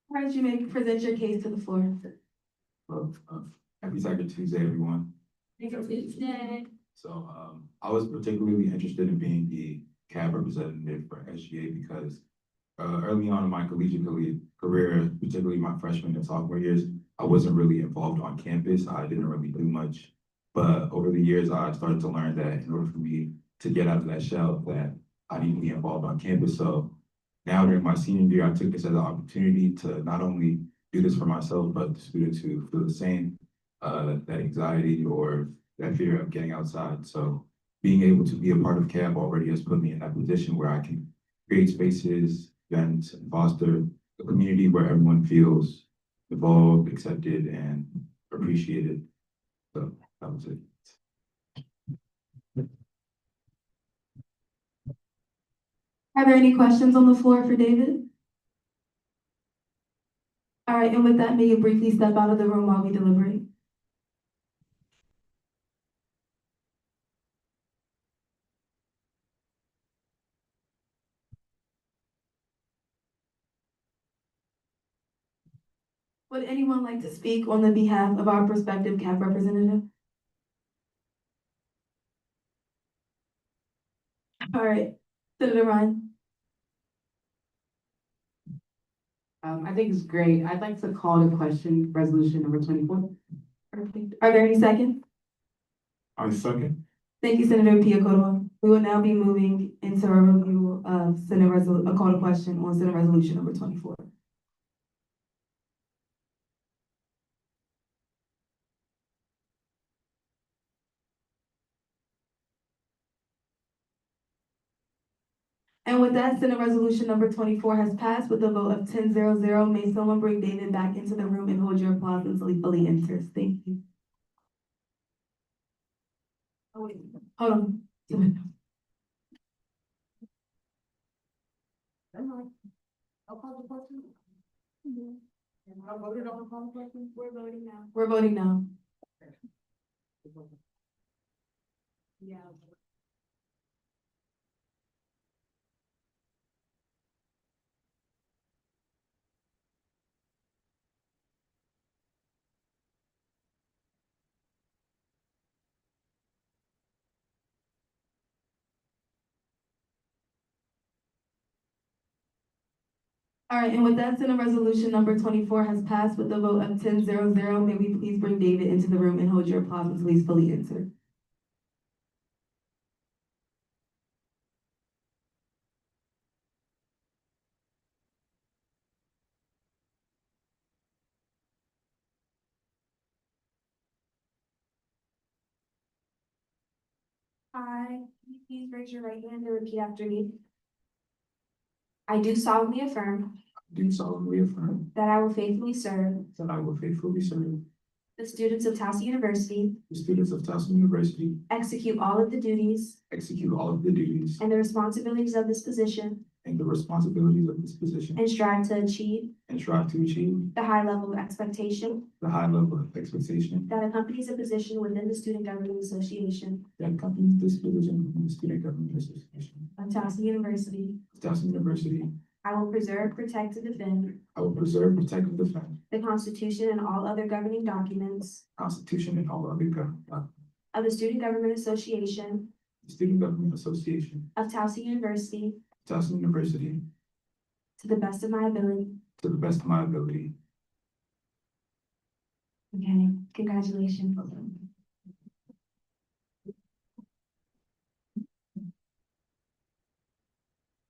All right, you may present your case to the floor. Well, happy Cyber Tuesday, everyone. So, I was particularly interested in being the CAB representative for SGA because early on in my collegiate career, particularly my freshman and sophomore years, I wasn't really involved on campus. I didn't really do much. But over the years, I started to learn that in order for me to get out of that shell, that I need to be involved on campus. So now during my senior year, I took this as an opportunity to not only do this for myself, but the students who feel the same, that anxiety or that fear of getting outside. So being able to be a part of CAB already has put me in that position where I can create spaces, events, and foster a community where everyone feels involved, accepted, and appreciated. So that was it. Are there any questions on the floor for David? All right, and with that, may you briefly step out of the room while we deliberate? Would anyone like to speak on the behalf of our prospective CAB representative? All right, Senator Ryan. I think it's great. I'd like to call to question resolution number 24. Perfect. Are there any seconds? I second. Thank you, Senator Piakoto. We will now be moving into a review of a call to question on Senate Resolution number 24. And with that, Senate Resolution number 24 has passed with a vote of 10-0. May someone bring David back into the room and hold your applause until he fully enters. Thank you. Oh, wait, hold on. I'll call the question. We're voting now. We're voting now. Yeah. All right, and with that, Senate Resolution number 24 has passed with a vote of 10-0. May we please bring David into the room and hold your applause until he's fully entered. Hi, can you please raise your right hand and repeat after me? I do solemnly affirm Do solemnly affirm that I will faithfully serve that I will faithfully serve the students of Towson University, the students of Towson University, execute all of the duties execute all of the duties and the responsibilities of this position, and the responsibilities of this position, and strive to achieve and strive to achieve the high level of expectation the high level of expectation that accompanies a position within the Student Government Association that accompanies this position within the Student Government Association of Towson University. of Towson University. I will preserve, protect, and defend I will preserve, protect, and defend the Constitution and all other governing documents the Constitution and all other government, of the Student Government Association the Student Government Association of Towson University of Towson University to the best of my ability. to the best of my ability. Okay, congratulations. Are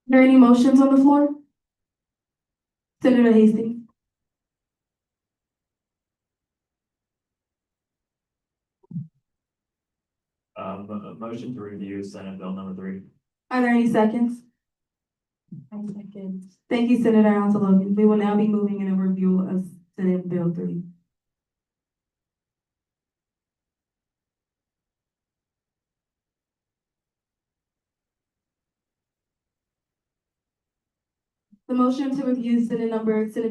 there any motions on the floor? Senator Hastings? Motion to review Senate Bill number 3. Are there any seconds? I second. Thank you, Senator Alonso Logan. We will now be moving in a review of Senate Bill 3. The motion to review Senate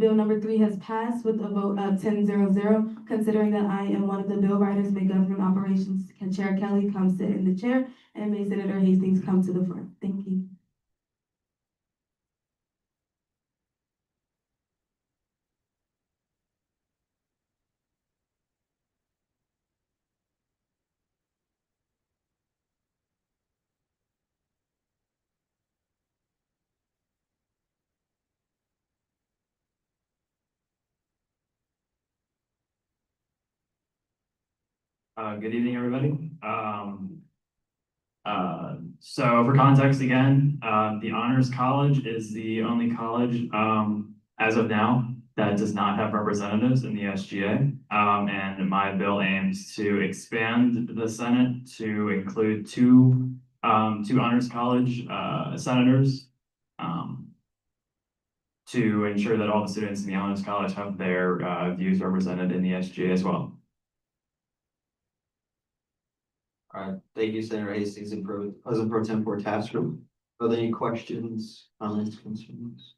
Bill number 3 has passed with a vote of 10-0-0. Considering that I am one of the bill writers, may Government Operations Chair Kelly come sit in the chair, and may Senator Hastings come to the front. Thank you. Good evening, everybody. So for context again, the Honors College is the only college, as of now, that does not have representatives in the SGA. And my bill aims to expand the Senate to include two Honors College, senators, to ensure that all the students in the Honors College have their, views represented in the SGA as well. All right, thank you, Senator Hastings and President Pro Tempore Tasker. Are there any questions, comments, concerns?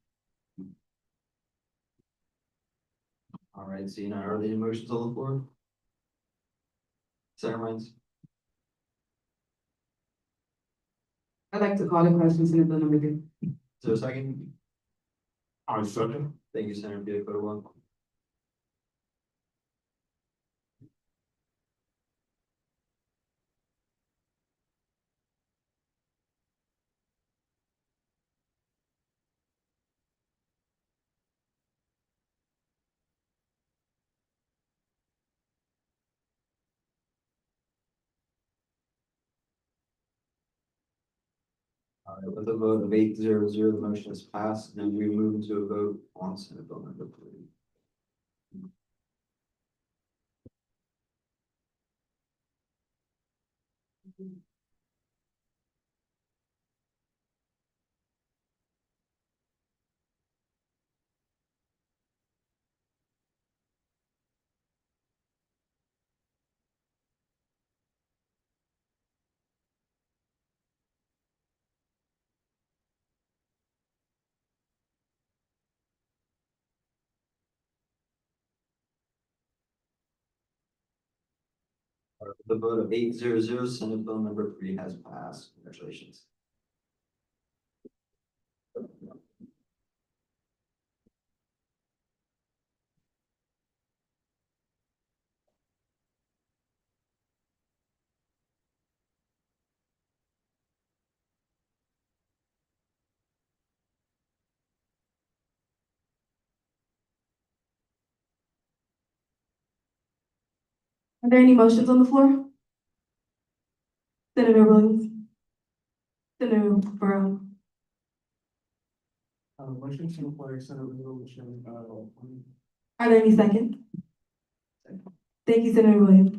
All right, seeing none, are there any motions on the floor? Senator Mines? I'd like to call the question, Senate Bill number 3. Is there a second? I second. Thank you, Senator Bianco. All right, with a vote of 8-0-0, the motion is passed, and we move into a vote on Senate Bill number 3. All right, with a vote of 8-0-0, Senate Bill number 3 has passed. Congratulations. Are there any motions on the floor? Senator Williams? Senator Burrow? Motion to apply Senate Resolution, Are there any seconds? Thank you, Senator Williams.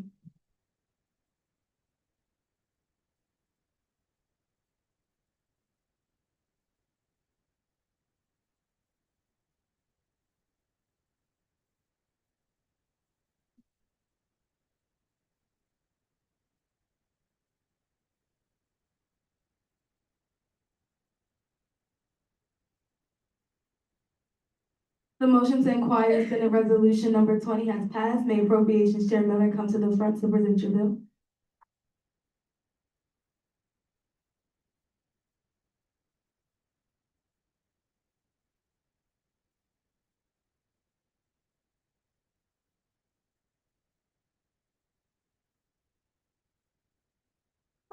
The motion to inquire Senate Resolution number 20 has passed. May Appropriations Chair Miller come to the front to present your bill.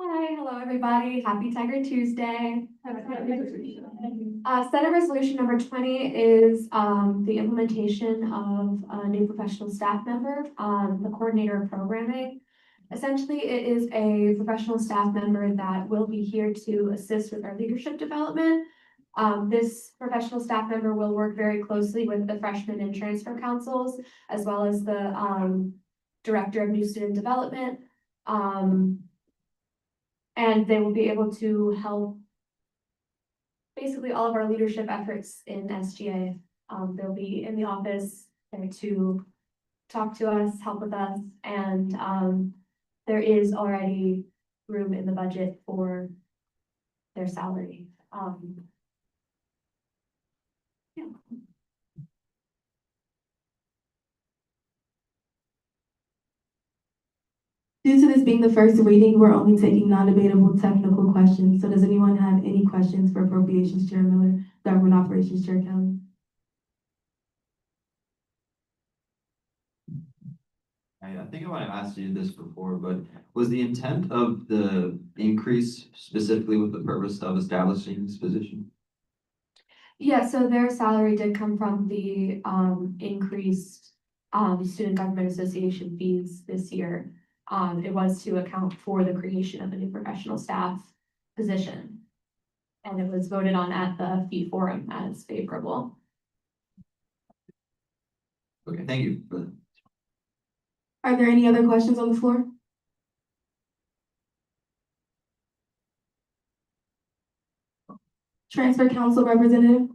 Hi, hello, everybody. Happy Tiger Tuesday. Senate Resolution number 20 is the implementation of a new professional staff member, the coordinator of programming. Essentially, it is a professional staff member that will be here to assist with our leadership development. This professional staff member will work very closely with the freshman and transfer councils, as well as the director of new student development. And they will be able to help basically all of our leadership efforts in SGA. They'll be in the office there to talk to us, help with us, and there is already room in the budget for their salary. Yeah. Due to this being the first reading, we're only taking non-debatable technical questions. So does anyone have any questions for Appropriations Chair Miller, Government Operations Chair Kelly? I think I might have asked you this before, but was the intent of the increase specifically with the purpose of establishing this position? Yeah, so their salary did come from the increased Student Government Association fees this year. It was to account for the creation of a new professional staff position. And it was voted on at the fee forum as favorable. Okay, thank you. Are there any other questions on the floor? Transfer Council Representative?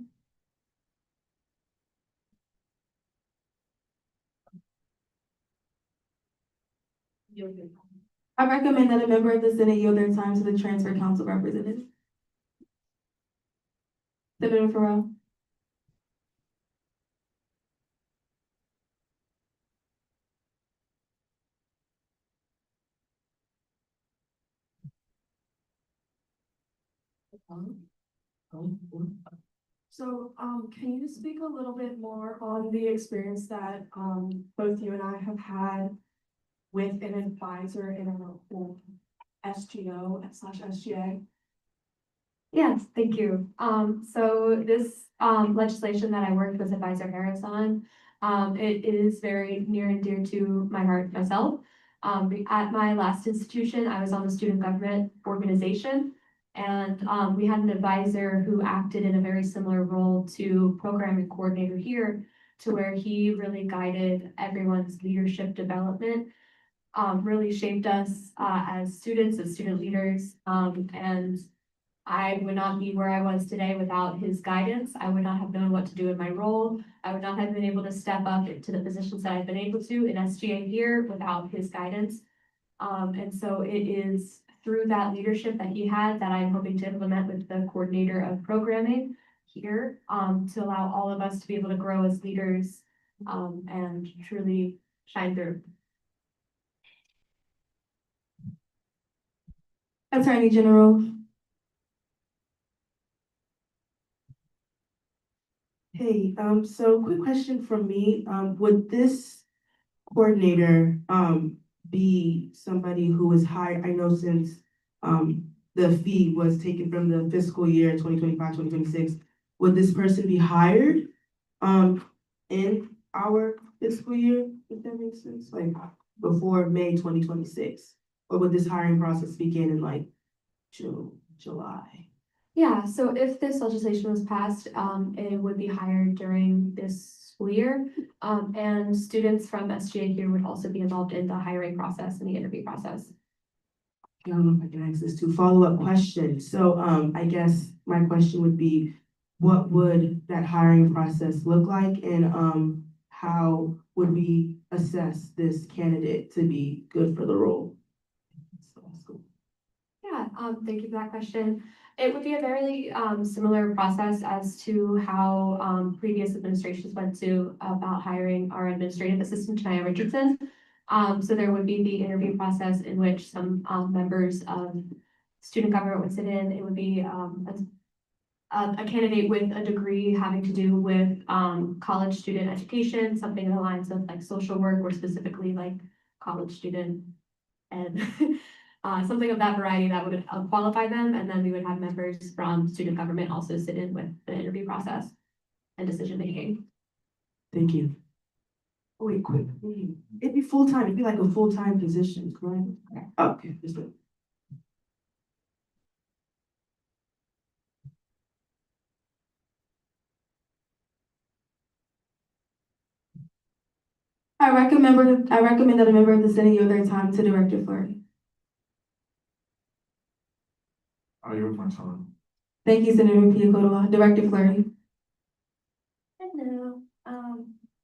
I recommend that a member of the Senate yield their time to the Transfer Council Representative. Senator Farrell. So, can you speak a little bit more on the experience that, both you and I have had with an advisor in a SGO / SGA? Yes, thank you. So this legislation that I worked with Advisor Harris on, it is very near and dear to my heart myself. At my last institution, I was on the student government organization, and we had an advisor who acted in a very similar role to programming coordinator here, to where he really guided everyone's leadership development, really shaped us as students, as student leaders, and I would not be where I was today without his guidance. I would not have known what to do in my role. I would not have been able to step up into the positions that I've been able to in SGA here without his guidance. And so it is through that leadership that he had that I'm hoping to implement with the coordinator of programming here, to allow all of us to be able to grow as leaders, and truly shine through. Attorney General. Hey, so quick question from me. Would this coordinator, be somebody who was hired? I know since, the fee was taken from the fiscal year 2025-2026, would this person be hired, in our fiscal year, if that makes sense? Like, before May 2026? Or would this hiring process begin in like June, July? Yeah, so if this legislation was passed, it would be hired during this school year. And students from SGA here would also be involved in the hiring process and the interview process. I don't know if I can ask this to follow-up question. So, I guess my question would be, what would that hiring process look like? And, how would we assess this candidate to be good for the role? So that's cool. Yeah, thank you for that question. It would be a very similar process as to how previous administrations went to about hiring our administrative assistant, Shania Richardson. So there would be the interview process in which some members of student government would sit in. It would be a candidate with a degree having to do with college student education, something in the lines of like social work or specifically like college student ed. something of that variety that would qualify them, and then we would have members from student government also sit in with the interview process and decision making. Thank you. Oh, wait, quick. It'd be full-time, it'd be like a full-time position, correct? Okay, just a. I recommend that a member of the Senate yield their time to Director Fleury. I yield my time. Thank you, Senator Pia. Director Fleury. Hello,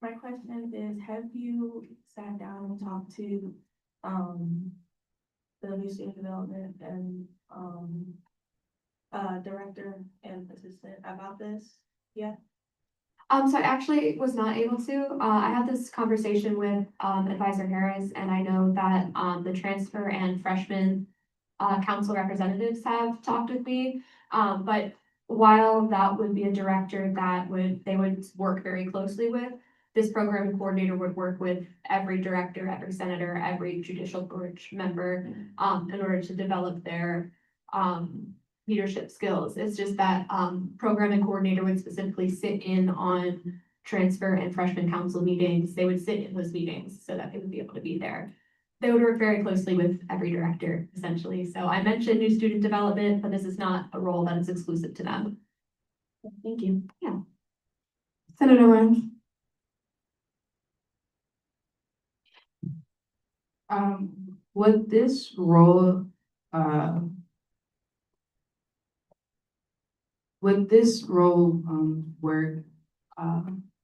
my question is, have you sat down and talked to, the new student development and, director and assistant about this yet? So I actually was not able to. I had this conversation with Advisor Harris, and I know that the transfer and freshman council representatives have talked with me. But while that would be a director that they would work very closely with, this program coordinator would work with every director, every senator, every judicial branch member in order to develop their leadership skills. It's just that programming coordinator would specifically sit in on transfer and freshman council meetings. They would sit in those meetings so that they would be able to be there. They would work very closely with every director, essentially. So I mentioned new student development, but this is not a role that is exclusive to them. Thank you. Yeah. Senator Ryan. Would this role, work,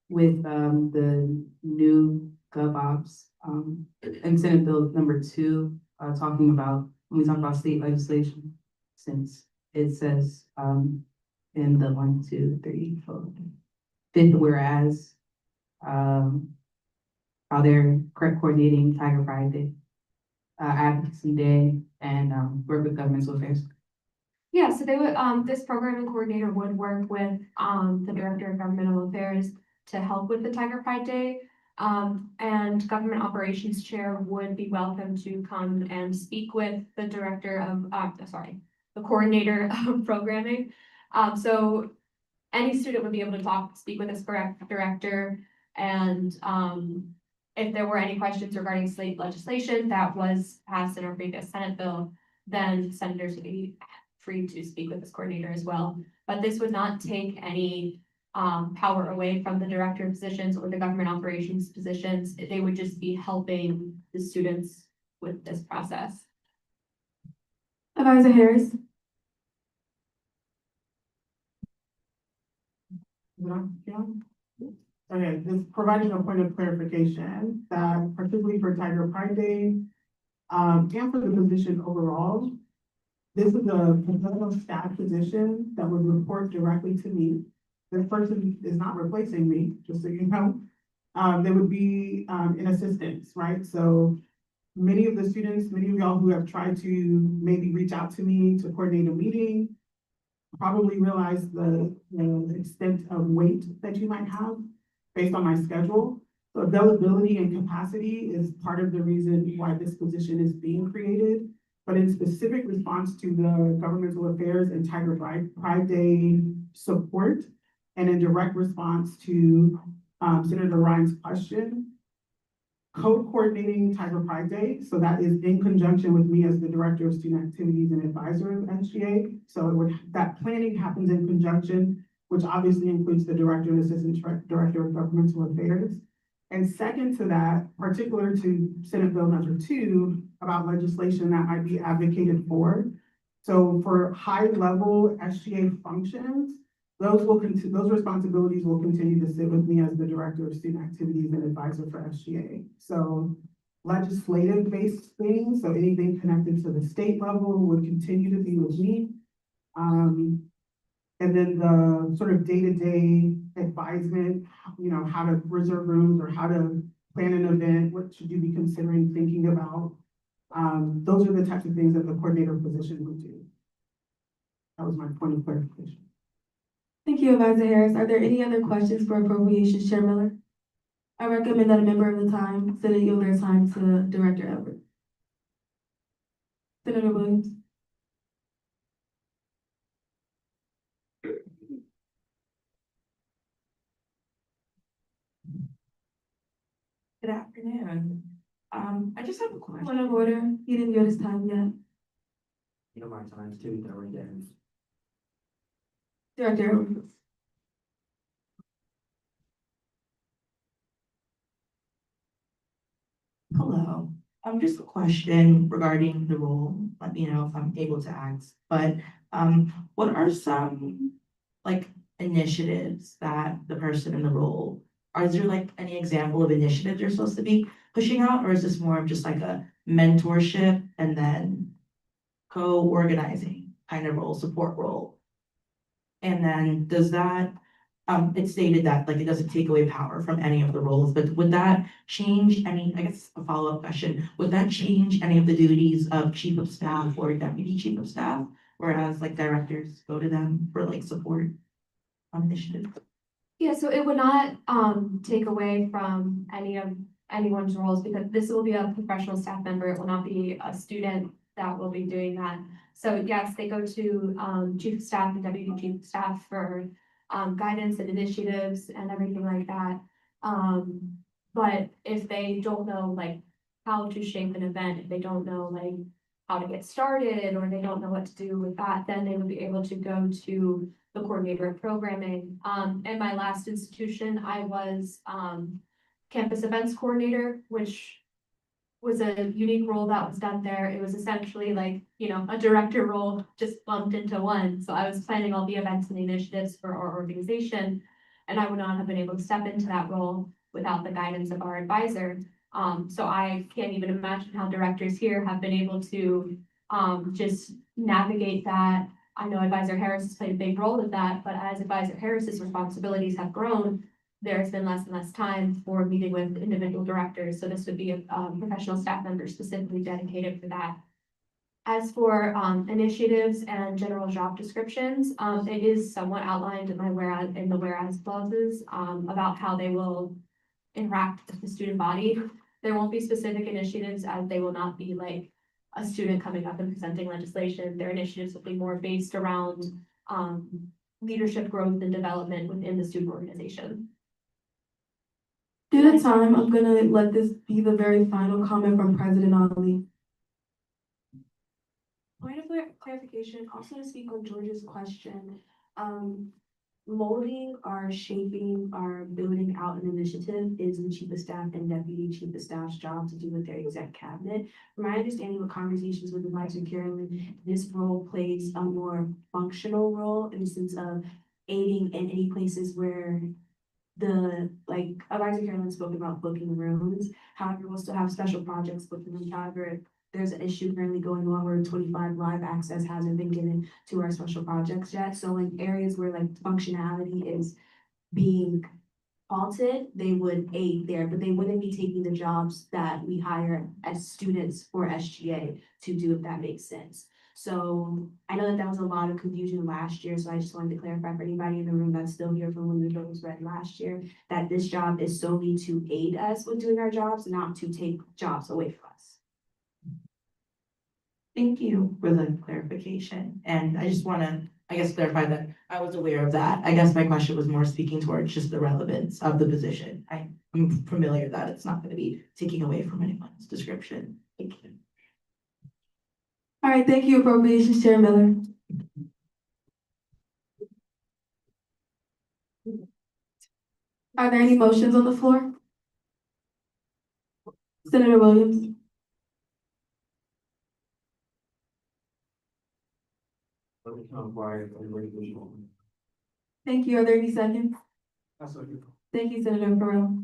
with, the new GovOps, and Senate Bill number 2, talking about, when we talk about state legislation, since it says, in the 1, 2, 3, 4, 5th whereas, how they're coordinating Tiger Pride Day, Advocacy Day, and work with governmental affairs. Yeah, so they would, this programming coordinator would work with, the Director of Governmental Affairs to help with the Tiger Pride Day. And Government Operations Chair would be welcome to come and speak with the Director of, the Coordinator of Programming. So any student would be able to speak with this director, and, if there were any questions regarding state legislation that was passed in our previous Senate bill, then senators would be free to speak with this coordinator as well. But this would not take any power away from the director positions or the government operations positions. They would just be helping the students with this process. Advisor Harris. Okay, just providing a point of clarification that particularly for Tiger Pride Day, and for the position overall, this is a professional staff position that would report directly to me. This person is not replacing me, just so you know. They would be in assistance, right? So many of the students, many of y'all who have tried to maybe reach out to me to coordinate a meeting, probably realize the extent of weight that you might have based on my schedule. So availability and capacity is part of the reason why this position is being created. But in specific response to the governmental affairs and Tiger Pride Day support, and in direct response to Senator Ryan's question, co-coordinating Tiger Pride Day, so that is in conjunction with me as the Director of Student Activities and Advisor of SGA. So that planning happens in conjunction, which obviously includes the Director and Assistant Director of Governmental Affairs. And second to that, particular to Senate Bill number 2, about legislation that might be advocated for. So for high-level SGA functions, those responsibilities will continue to sit with me as the Director of Student Activities and Advisor for SGA. So legislative-based things, so anything connected to the state level would continue to be with me. And then the sort of day-to-day advisement, you know, how to reserve rooms or how to plan an event, what should you be considering thinking about? Those are the types of things that the coordinator position would do. That was my point of clarification. Thank you, Advisor Harris. Are there any other questions for Appropriations Chair Miller? I recommend that a member of the Senate yield their time to Director Elbert. Senator Williams. Good afternoon. I just have a Point question. of order, he didn't get his time yet. You know, my time's too, that right there. Director. Hello, just a question regarding the role. Let me know if I'm able to ask, but, what are some, like, initiatives that the person in the role, is there like any example of initiatives you're supposed to be pushing out, or is this more of just like a mentorship and then co-organizing kind of role, support role? And then does that, it stated that like it doesn't take away power from any of the roles, but would that change any, I guess a follow-up question, would that change any of the duties of chief of staff or deputy chief of staff? Whereas like directors go to them for like support on initiatives? Yeah, so it would not take away from any of anyone's roles because this will be a professional staff member. It will not be a student that will be doing that. So yes, they go to chief of staff and deputy chief of staff for guidance and initiatives and everything like that. But if they don't know like how to shape an event, if they don't know like how to get started or they don't know what to do with that, then they would be able to go to the coordinator of programming. In my last institution, I was campus events coordinator, which was a unique role that was done there. It was essentially like, you know, a director role just lumped into one. So I was planning all the events and the initiatives for our organization, and I would not have been able to step into that role without the guidance of our advisor. So I can't even imagine how directors here have been able to just navigate that. I know Advisor Harris has played a big role with that, but as Advisor Harris's responsibilities have grown, there's been less and less time for meeting with individual directors. So this would be a professional staff member specifically dedicated for that. As for initiatives and general job descriptions, it is somewhat outlined in the whereas clauses about how they will interact with the student body. There won't be specific initiatives as they will not be like a student coming up and presenting legislation. Their initiatives will be more based around leadership growth and development within the student organization. Due to time, I'm gonna let this be the very final comment from President Ali. Point of clarification, also to speak on George's question, molding or shaping or building out an initiative is the chief of staff and deputy chief of staff's job to do with their exec cabinet. From my understanding with conversations with Advisor Carolyn, this role plays a more functional role in the sense of aiding in any places where Advisor Carolyn spoke about booking rooms. However, we'll still have special projects booking rooms. However, there's an issue currently going on where 25 live access hasn't been given to our special projects yet. So in areas where like functionality is being halted, they would aid there, but they wouldn't be taking the jobs that we hire as students for SGA to do, if that makes sense. So I know that was a lot of confusion last year, so I just wanted to clarify for anybody in the room that's still here from when the bill was read last year, that this job is solely to aid us with doing our jobs, not to take jobs away from us. Thank you for the clarification, and I just wanna, I guess, clarify that I was aware of that. I guess my question was more speaking towards just the relevance of the position. I'm familiar that it's not gonna be taking away from anyone's description. Thank you. All right, thank you, Appropriations Chair Miller. Are there any motions on the floor? Senator Williams. Thank you. Are there any seconds? Thank you, Senator Farrell.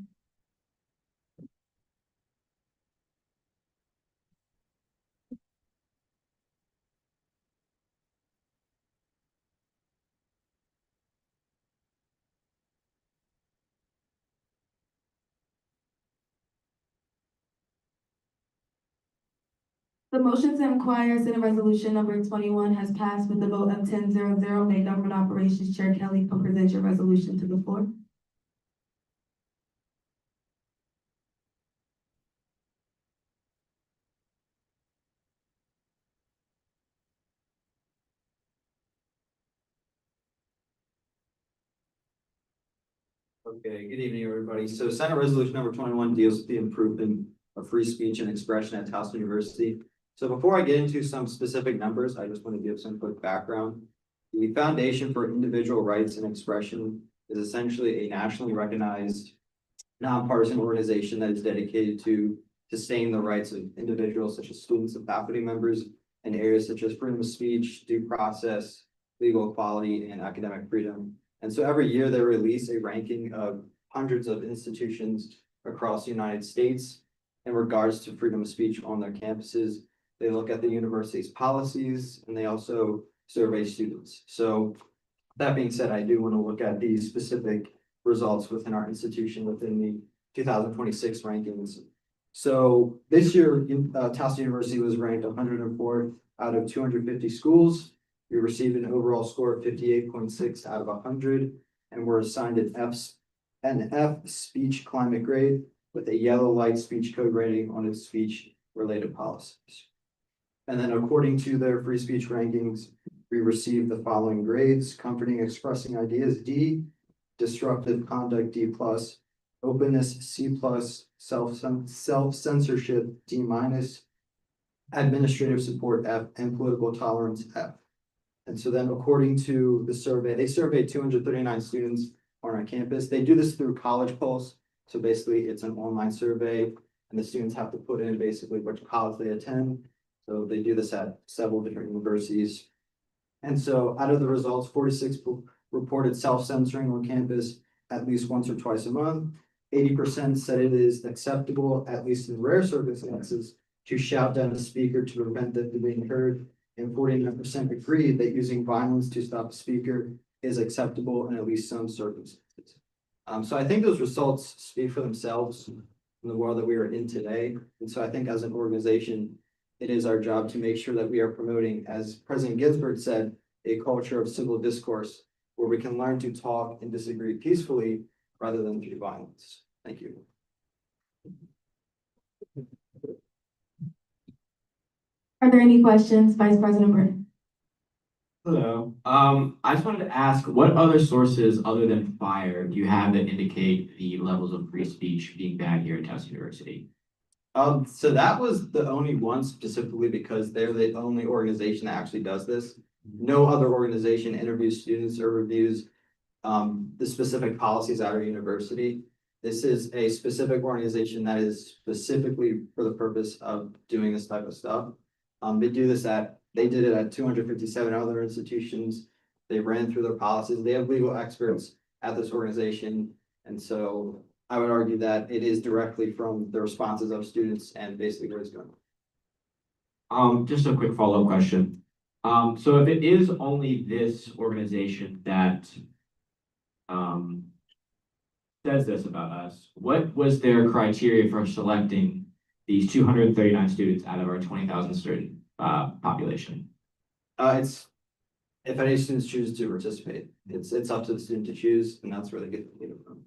The motion to inquire Senate Resolution number 21 has passed with a vote of 10-0-0. May Government Operations Chair Kelly come present your resolution to the floor. Okay, good evening, everybody. So Senate Resolution number 21 deals with the improvement of free speech and expression at Towson University. So before I get into some specific numbers, I just want to give some quick background. The Foundation for Individual Rights and Expression is essentially a nationally recognized nonpartisan organization that is dedicated to sustaining the rights of individuals such as students and faculty members in areas such as freedom of speech, due process, legal equality, and academic freedom. And so every year they release a ranking of hundreds of institutions across the United States in regards to freedom of speech on their campuses. They look at the university's policies and they also survey students. So that being said, I do want to look at these specific results within our institution within the 2026 rankings. So this year, Towson University was ranked 104th out of 250 schools. We received an overall score of 58.6 out of 100, and were assigned an F speech climate grade with a yellow light speech code rating on its speech related policies. And then according to their free speech rankings, we received the following grades: comforting expressing ideas D, disruptive conduct D+, openness C+, self-censorship D-, administrative support F, and political tolerance F. And so then according to the survey, they surveyed 239 students on our campus. They do this through College Pulse. So basically it's an online survey and the students have to put in basically which college they attend. So they do this at several different universities. And so out of the results, 46 reported self-censoring on campus at least once or twice a month. 80% said it is acceptable, at least in rare circumstances, to shout down a speaker to prevent them from being heard. And 49% agreed that using violence to stop a speaker is acceptable in at least some circumstances. So I think those results speak for themselves in the world that we are in today. And so I think as an organization, it is our job to make sure that we are promoting, as President Ginsburg said, a culture of civil discourse where we can learn to talk and disagree peacefully rather than through violence. Thank you. Are there any questions, Vice President Britton? Hello, I just wanted to ask, what other sources other than fire do you have that indicate the levels of free speech being bad here at Towson University? So that was the only one specifically because they're the only organization that actually does this. No other organization interviews students or reviews the specific policies at our university. This is a specific organization that is specifically for the purpose of doing this type of stuff. They did it at 257 other institutions. They ran through their policies. They have legal experts at this organization. And so I would argue that it is directly from the responses of students and basically where it's going. Just a quick follow-up question. So if it is only this organization that says this about us, what was their criteria for selecting these 239 students out of our 20,000 student population? It's if any students choose to participate, it's up to the student to choose, and that's where they get the data from.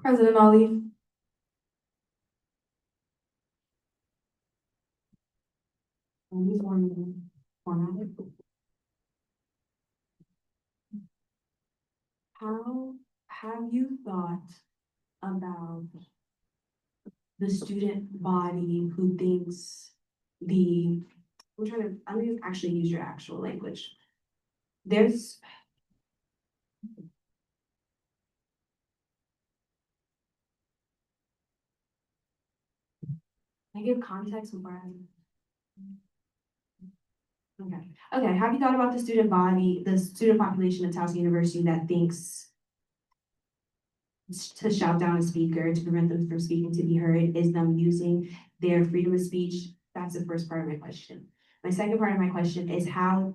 President Ali. How have you thought about the student body who thinks I'm gonna actually use your actual language. I give context before Okay, have you thought about the student population at Towson University that thinks to shout down a speaker to prevent them from speaking to be heard is them using their freedom of speech? That's the first part of my question. My second part of my question is have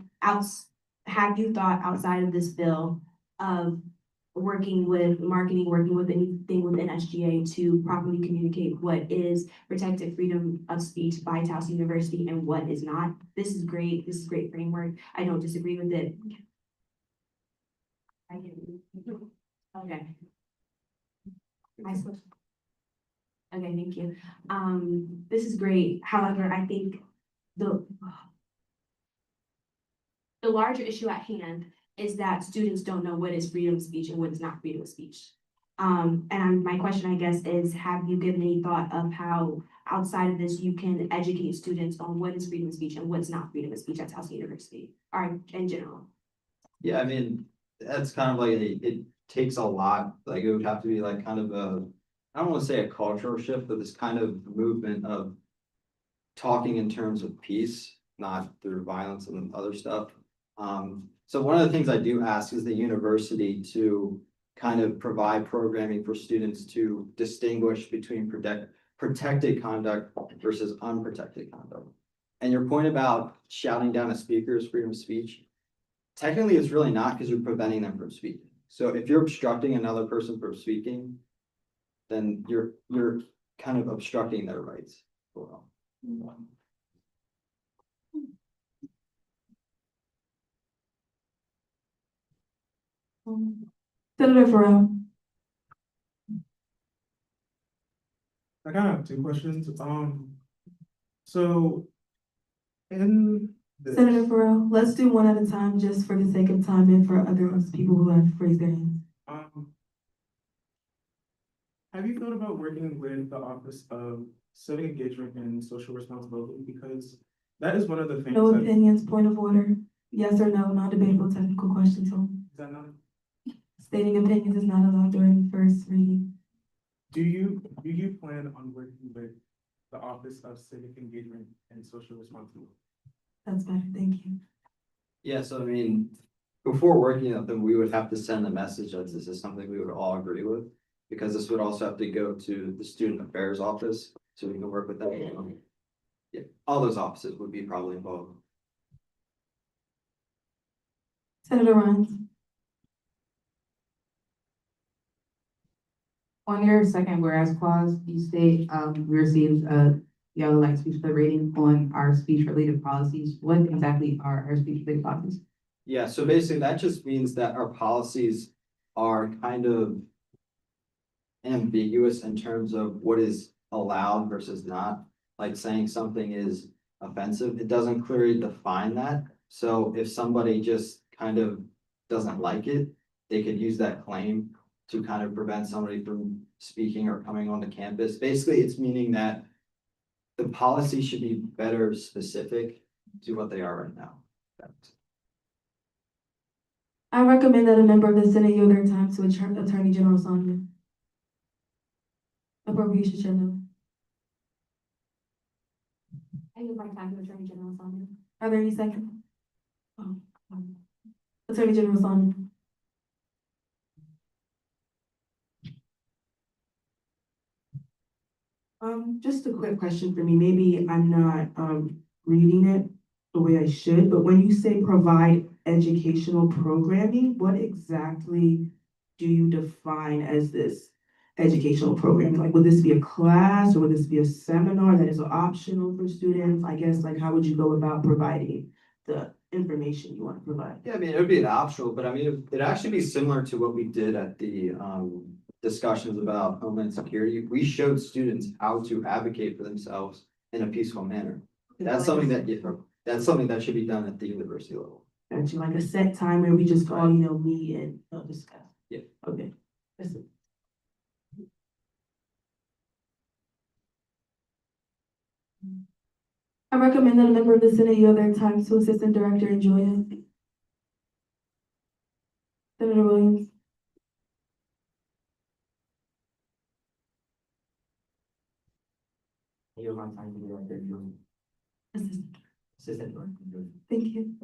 you thought outside of this bill of working with marketing, working with anything within SGA to properly communicate what is protected freedom of speech by Towson University and what is not? This is great. This is great framework. I don't disagree with it. Okay. Okay, thank you. This is great. However, I think the larger issue at hand is that students don't know what is freedom of speech and what is not freedom of speech. My question, I guess, is have you given any thought of how outside of this, you can educate students on what is freedom of speech and what's not freedom of speech at Towson University, or in general? Yeah, I mean, that's kind of like, it takes a lot, like it would have to be like kind of I don't want to say a cultural shift, but this kind of movement of talking in terms of peace, not through violence and other stuff. So one of the things I do ask is the university to kind of provide programming for students to distinguish between protected conduct versus unprotected conduct. And your point about shouting down a speaker is freedom of speech. Technically, it's really not, because you're preventing them from speaking. So if you're obstructing another person from speaking, then you're kind of obstructing their rights. Well, Senator Farrell. I kind of have two questions. So in this. Senator Farrell, let's do one at a time, just for the sake of time and for other people who have raised their hands. Have you thought about working with the Office of Civic Engagement and Social Responsibility? Because that is one of the things. No that- opinions, point of order. Yes or no, non-debatable technical questions. So Is that not? stating opinions is not allowed during first reading. Do you plan on working with the Office of Civic Engagement and Social Responsibility? That's better, thank you. yeah, so I mean, before working with them, we would have to send a message that this is something we would all agree with. Because this would also have to go to the Student Affairs Office, so we can work with them. Yeah, all those offices would be probably involved. Senator Rhines. On your second whereas clause, you state, we received a yellow light speech play rating on our speech related policies. What exactly are our speech related policies? Yeah, so basically that just means that our policies are kind of ambiguous in terms of what is allowed versus not. Like saying something is offensive, it doesn't clearly define that. So if somebody just kind of doesn't like it, they could use that claim to kind of prevent somebody from speaking or coming onto campus. Basically, it's meaning that the policy should be better specific to what they are right now. I recommend that a member of the Senate yield their time to Attorney General Sonia. Appropriation Chair Miller. I give my time to Attorney General Sonia. Are there any seconds? Oh, Attorney General Sonia. Just a quick question for me. Maybe I'm not reading it the way I should, but when you say provide educational programming, what exactly do you define as this educational programming? Like, would this be a class or would this be a seminar that is optional for students? I guess, like, how would you go about providing the information you want to provide? Yeah, I mean, it would be an optional, but I mean, it'd actually be similar to what we did at the discussions about Homeland Security. We showed students how to advocate for themselves in a peaceful manner. That's something that should be done at the university level. Got you, like a set time where we just all, meet and discuss? Yeah. Okay. That's it. I recommend that a member of the Senate yield their time to Assistant Director Julia. Senator Williams. Yield my time to Director Julia. Assistant Director Julia. Thank you.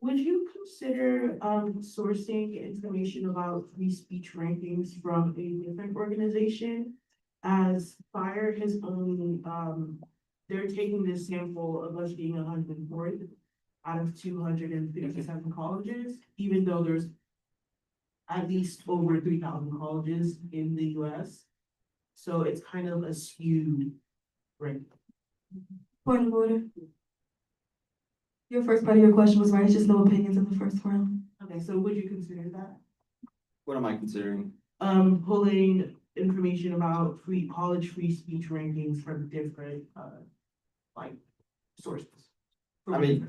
Would you consider sourcing information about free speech rankings from a different organization? As FIRE has only, they're taking this sample of us being 104th out of 257 colleges, even though there's at least over 3,000 colleges in the US. So it's kind of a skewed rank. Point of order. Your first part of your question was right, it's just no opinions in the first round. Okay, so would you consider that? What am I considering? Pulling information about college free speech rankings from different, like, sources. I mean,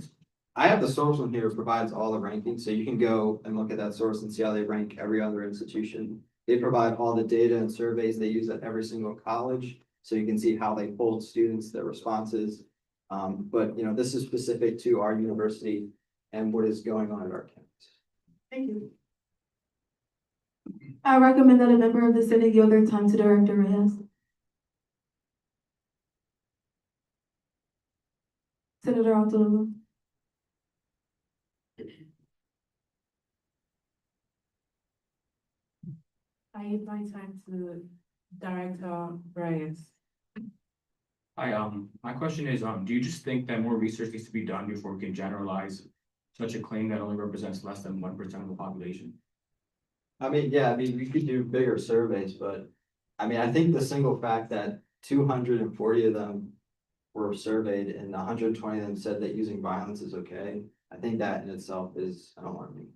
I have the source one here, provides all the rankings, so you can go and look at that source and see how they rank every other institution. They provide all the data and surveys they use at every single college, so you can see how they polled students, their responses. But you know, this is specific to our university and what is going on at our campus. Thank you. I recommend that a member of the Senate yield their time to Director Reyes. Senator Altalova. I yield my time to Director Reyes. Hi, my question is, do you just think that more research needs to be done before we can generalize such a claim that only represents less than 1% of the population? I mean, yeah, I mean, we could do bigger surveys, but I mean, I think the single fact that 240 of them were surveyed and 120 of them said that using violence is okay. I think that in itself is alarming.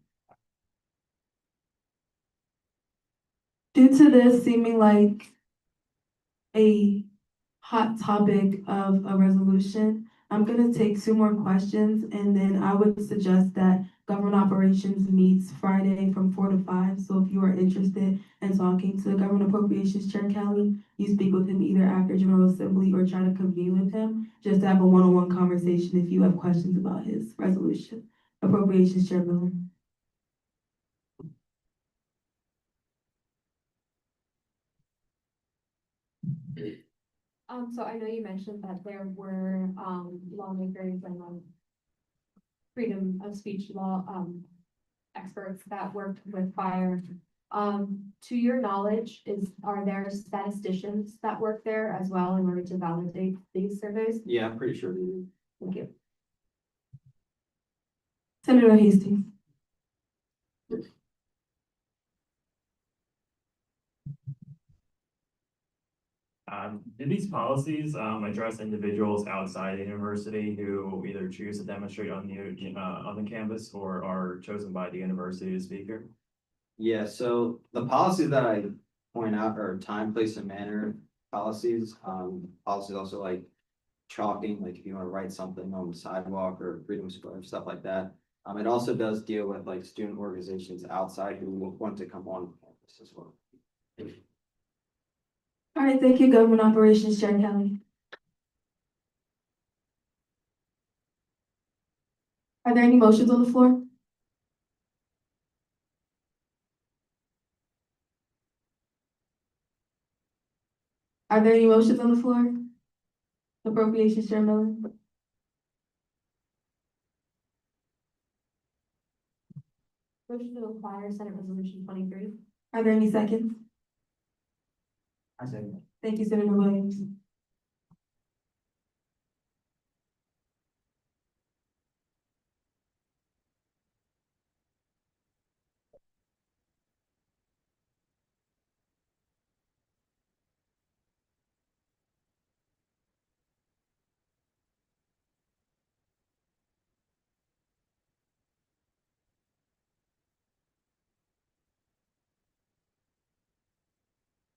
Due to this seeming like a hot topic of a resolution, I'm gonna take 2 more questions, and then I would suggest that government operations meets Friday from 4 to 5. So if you are interested in talking to Government Appropriations Chair Kelly, you speak with him either after General Assembly or try to convene with him, just to have a one-on-one conversation if you have questions about his resolution. Appropriations Chair Miller. So I know you mentioned that there were, lawmakers and, freedom of speech law, experts that worked with fire. To your knowledge, are there statisticians that work there as well in order to validate these surveys? Yeah, I'm pretty sure they do. Thank you. Senator Hastings. Do these policies address individuals outside the university who either choose to demonstrate on the campus or are chosen by the university to speak here? Yeah, so the policies that I point out are time, place, and manner policies. Policies also like chalking, like if you want to write something on the sidewalk or Freedom Square, stuff like that. It also does deal with like student organizations outside who want to come on campus as well. All right, thank you, Government Operations Chair Kelly. Are there any motions on the floor? Are there any motions on the floor? Appropriations Chair Miller. Motion to acquire Senate Resolution 23. Are there any seconds? I say. Thank you, Senator Williams.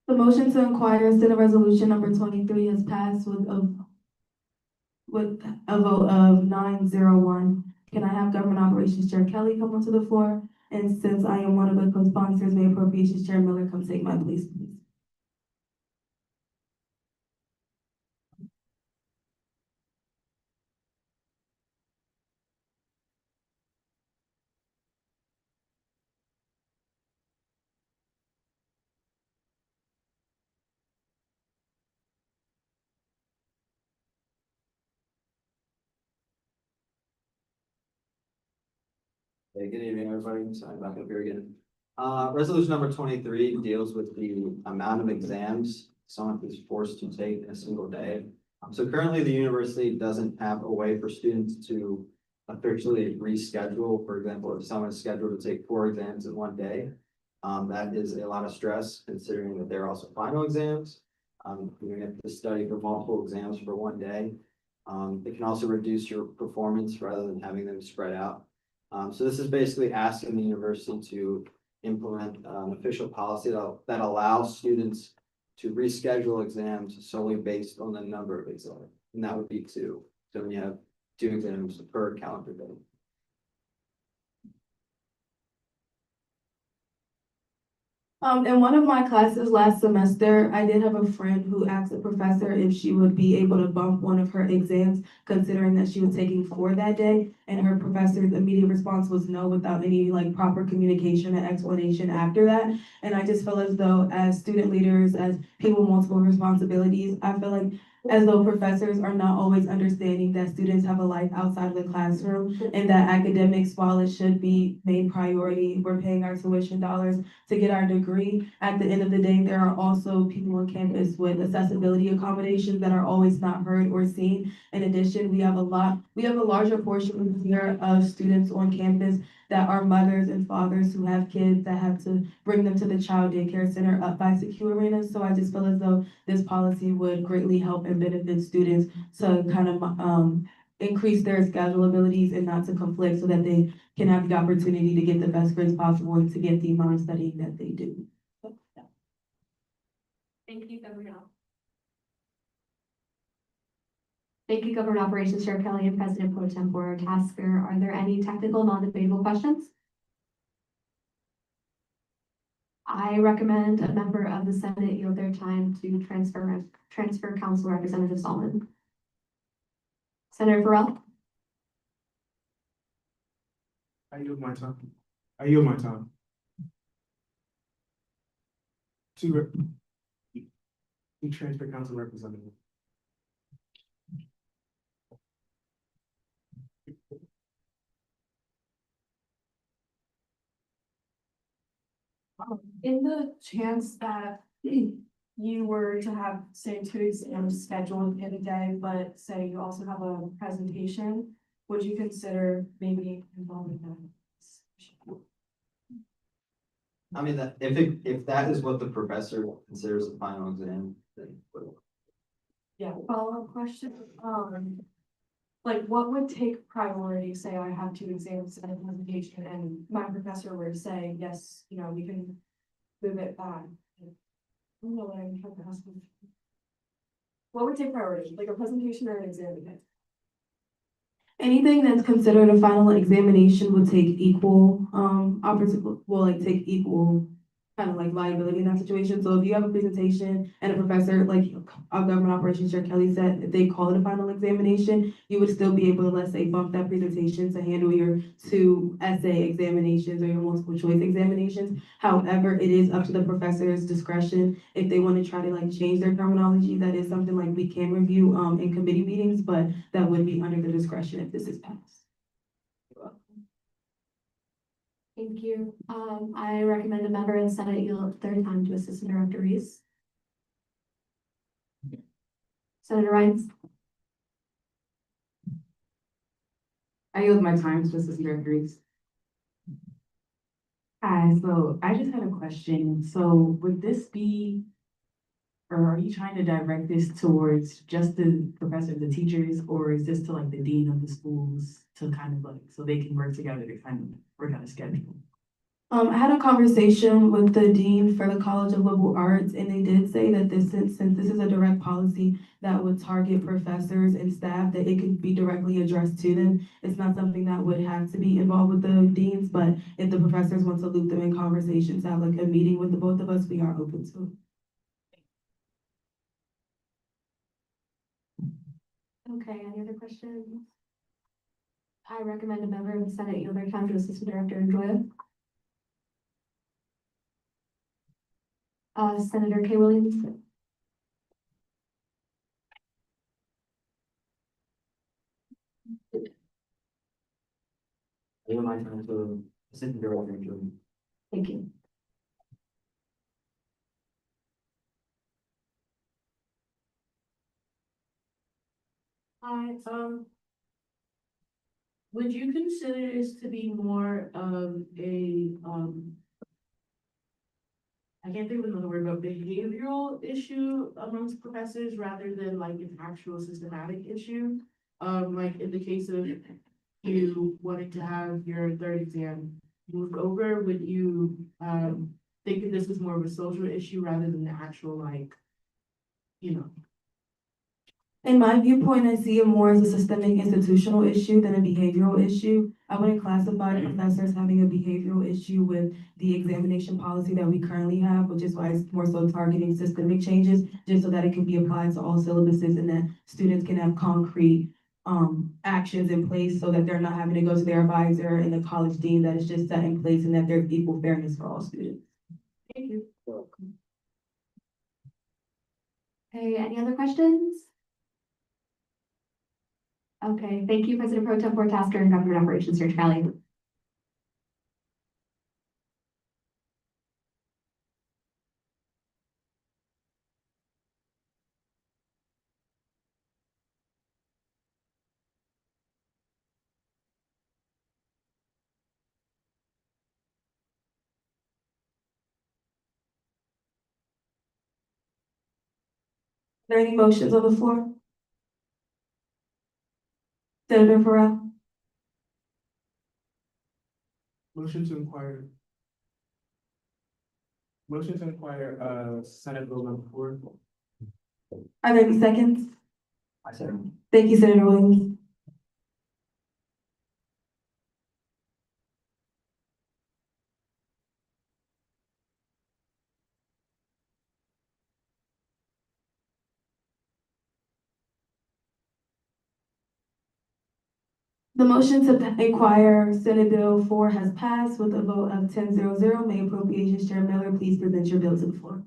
The motion to inquire Senate Resolution number 23 has passed with a vote of 901. Can I have Government Operations Chair Kelly come onto the floor? And since I am one of the co-sponsors, may Appropriations Chair Miller come take my place, please. Hey, good evening, everybody. Sorry, I'm back up here again. Resolution number 23 deals with the amount of exams someone is forced to take in a single day. So currently, the university doesn't have a way for students to officially reschedule. For example, if someone is scheduled to take 4 exams in one day, that is a lot of stress considering that there are also final exams. You have to study for multiple exams for one day. It can also reduce your performance rather than having them spread out. So this is basically asking the university to implement an official policy that allows students to reschedule exams solely based on the number of exams, and that would be two. So when you have two exams per calendar day. In one of my classes last semester, I did have a friend who asked the professor if she would be able to bump one of her exams, considering that she was taking 4 that day. And her professor's immediate response was no, without any like proper communication and explanation after that. And I just feel as though as student leaders, as people with multiple responsibilities, I feel like as though professors are not always understanding that students have a life outside of the classroom and that academics, while it should be made priority, we're paying our tuition dollars to get our degree. At the end of the day, there are also people on campus with accessibility accommodations that are always not heard or seen. In addition, we have a larger portion here of students on campus that are mothers and fathers who have kids that have to bring them to the child daycare center up by Secure Arenas. So I just feel as though this policy would greatly help and benefit students to kind of increase their schedule abilities and not to conflict so that they can have the opportunity to get the best grades possible and to get the amount of studying that they do. Thank you, Governor. Thank you, Government Operations Chair Kelly and President Pro Tempore Tasker. Are there any technical non-debatable questions? I recommend a member of the Senate yield their time to transfer Council Representative Solomon. Senator Farrell. I yield my time. I yield my time. To transfer council representative. In the chance that you were to have, say, 2 exams scheduled in a day, but say you also have a presentation, would you consider maybe involving them? I mean, that, if that is what the professor considers the final exam, then. Yeah, follow-up question, like what would take priority, say I have 2 exams and a presentation and my professor were to say, yes, you know, we can move it back. I don't know what I'm trying to ask. What would take priority, like a presentation or an exam again? Anything that's considered a final examination would take equal, opportunity, will like take equal kind of like liability in that situation. So if you have a presentation and a professor, like Government Operations Chair Kelly said, if they call it a final examination, you would still be able to, let's say, bump that presentation to handle your 2 essay examinations or your multiple choice examinations. However, it is up to the professor's discretion. If they want to try to like change their terminology, that is something like we can review in committee meetings, but that would be under the discretion if this is passed. Thank you. I recommend a member of the Senate yield their time to Assistant Director Reese. Senator Rines. I yield my time to Assistant Director Reese. Hi, so I just had a question. So would this be, or are you trying to direct this towards just the professors, the teachers, or is this to like the dean of the schools to kind of like, so they can work together to kind of work on a schedule? I had a conversation with the dean for the College of Liberal Arts, and they did say that since this is a direct policy that would target professors and staff, that it could be directly addressed to them. It's not something that would have to be involved with the deans, but if the professors want to loop them in conversations, have like a meeting with the both of us, we are open to it. Okay, any other questions? I recommend a member of the Senate yield their time to Assistant Director Enjoya. Senator Kay Williams. I yield my time to Assistant Director Enjoy. Thank you. Hi, would you consider this to be more of a, I can't think of another word, but behavioral issue amongst professors rather than like an actual systematic issue? Like in the case of you wanting to have your 3rd exam moved over, would you, think that this is more of a social issue rather than the actual like you know. In my viewpoint, I see it more as a systemic institutional issue than a behavioral issue. I wouldn't classify professors having a behavioral issue with the examination policy that we currently have, which is why it's more so targeting systemic changes, just so that it can be applied to all syllabuses and that students can have concrete actions in place so that they're not having to go to their advisor and the college dean, that is just set in place and that there's equal fairness for all students. Thank you. Okay, any other questions? Okay, thank you, President Pro Tem Tasker and Government Operations Director Kelly. Are there any motions on the floor? Senator Farrell? Motion to inquire. Motion to inquire, Senate Bill number 4. Are there any seconds? I said. Thank you, Senator Williams. The motion to inquire Senate Bill 4 has passed with a vote of 10-0. May Appropriations Chair Miller please present your bill to the floor.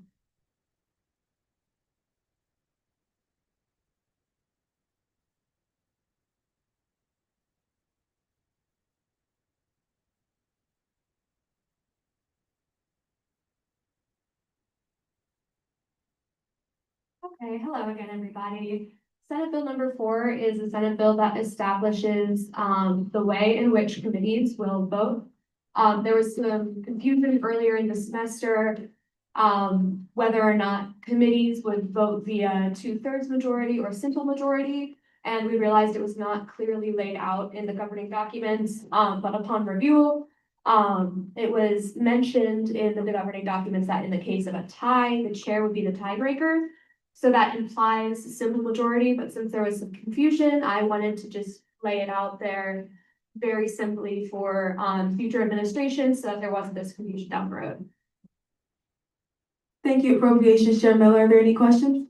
Okay, hello again, everybody. Senate Bill number 4 is a Senate bill that establishes the way in which committees will vote. There was some confusion earlier in the semester whether or not committees would vote via 2/3 majority or simple majority. And we realized it was not clearly laid out in the governing documents, but upon review, it was mentioned in the governing documents that in the case of a tie, the chair would be the tiebreaker. So that implies simple majority, but since there was some confusion, I wanted to just lay it out there very simply for future administration so that there wasn't this confusion down the road. Thank you, Appropriations Chair Miller. Are there any questions?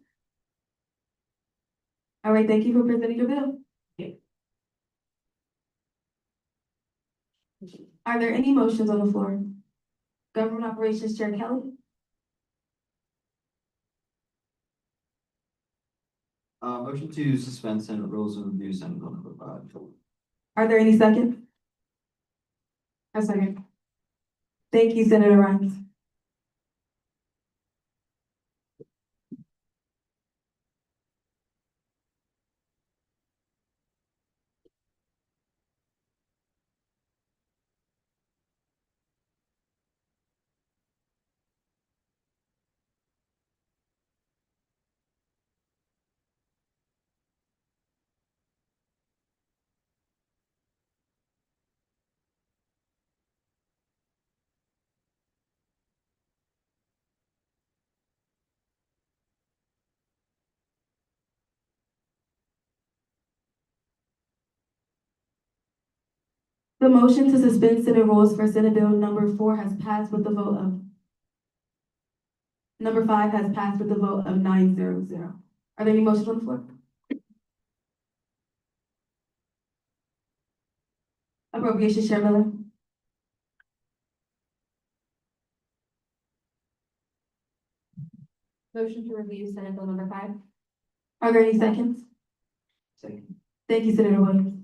All right, thank you for presenting your bill. Are there any motions on the floor? Government Operations Chair Kelly? Motion to suspend Senate rules and review Senate Bill number 5. Are there any seconds? A second. Thank you, Senator Rhines. The motion to suspend Senate rules for Senate Bill number 4 has passed with the vote of. Number 5 has passed with the vote of 9-0-0. Are there any motions on the floor? Appropriations Chair Miller. Motion to review Senate Bill number 5. Are there any seconds? Second. Thank you, Senator Williams.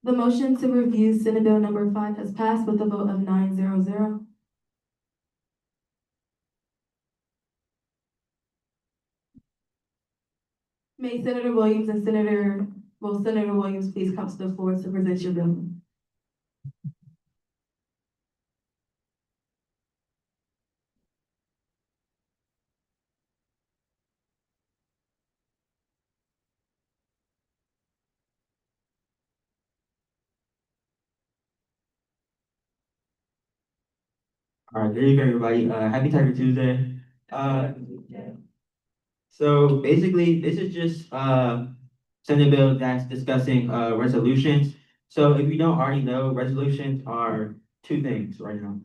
The motion to review Senate Bill number 5 has passed with a vote of 9-0-0. May Senator Williams and Senator Williams please come to the floor to present your bill. All right, good evening, everybody. Happy Tiger Tuesday. Uh, so basically, this is just Senate bill that's discussing resolutions. So if you don't already know, resolutions are two things right now.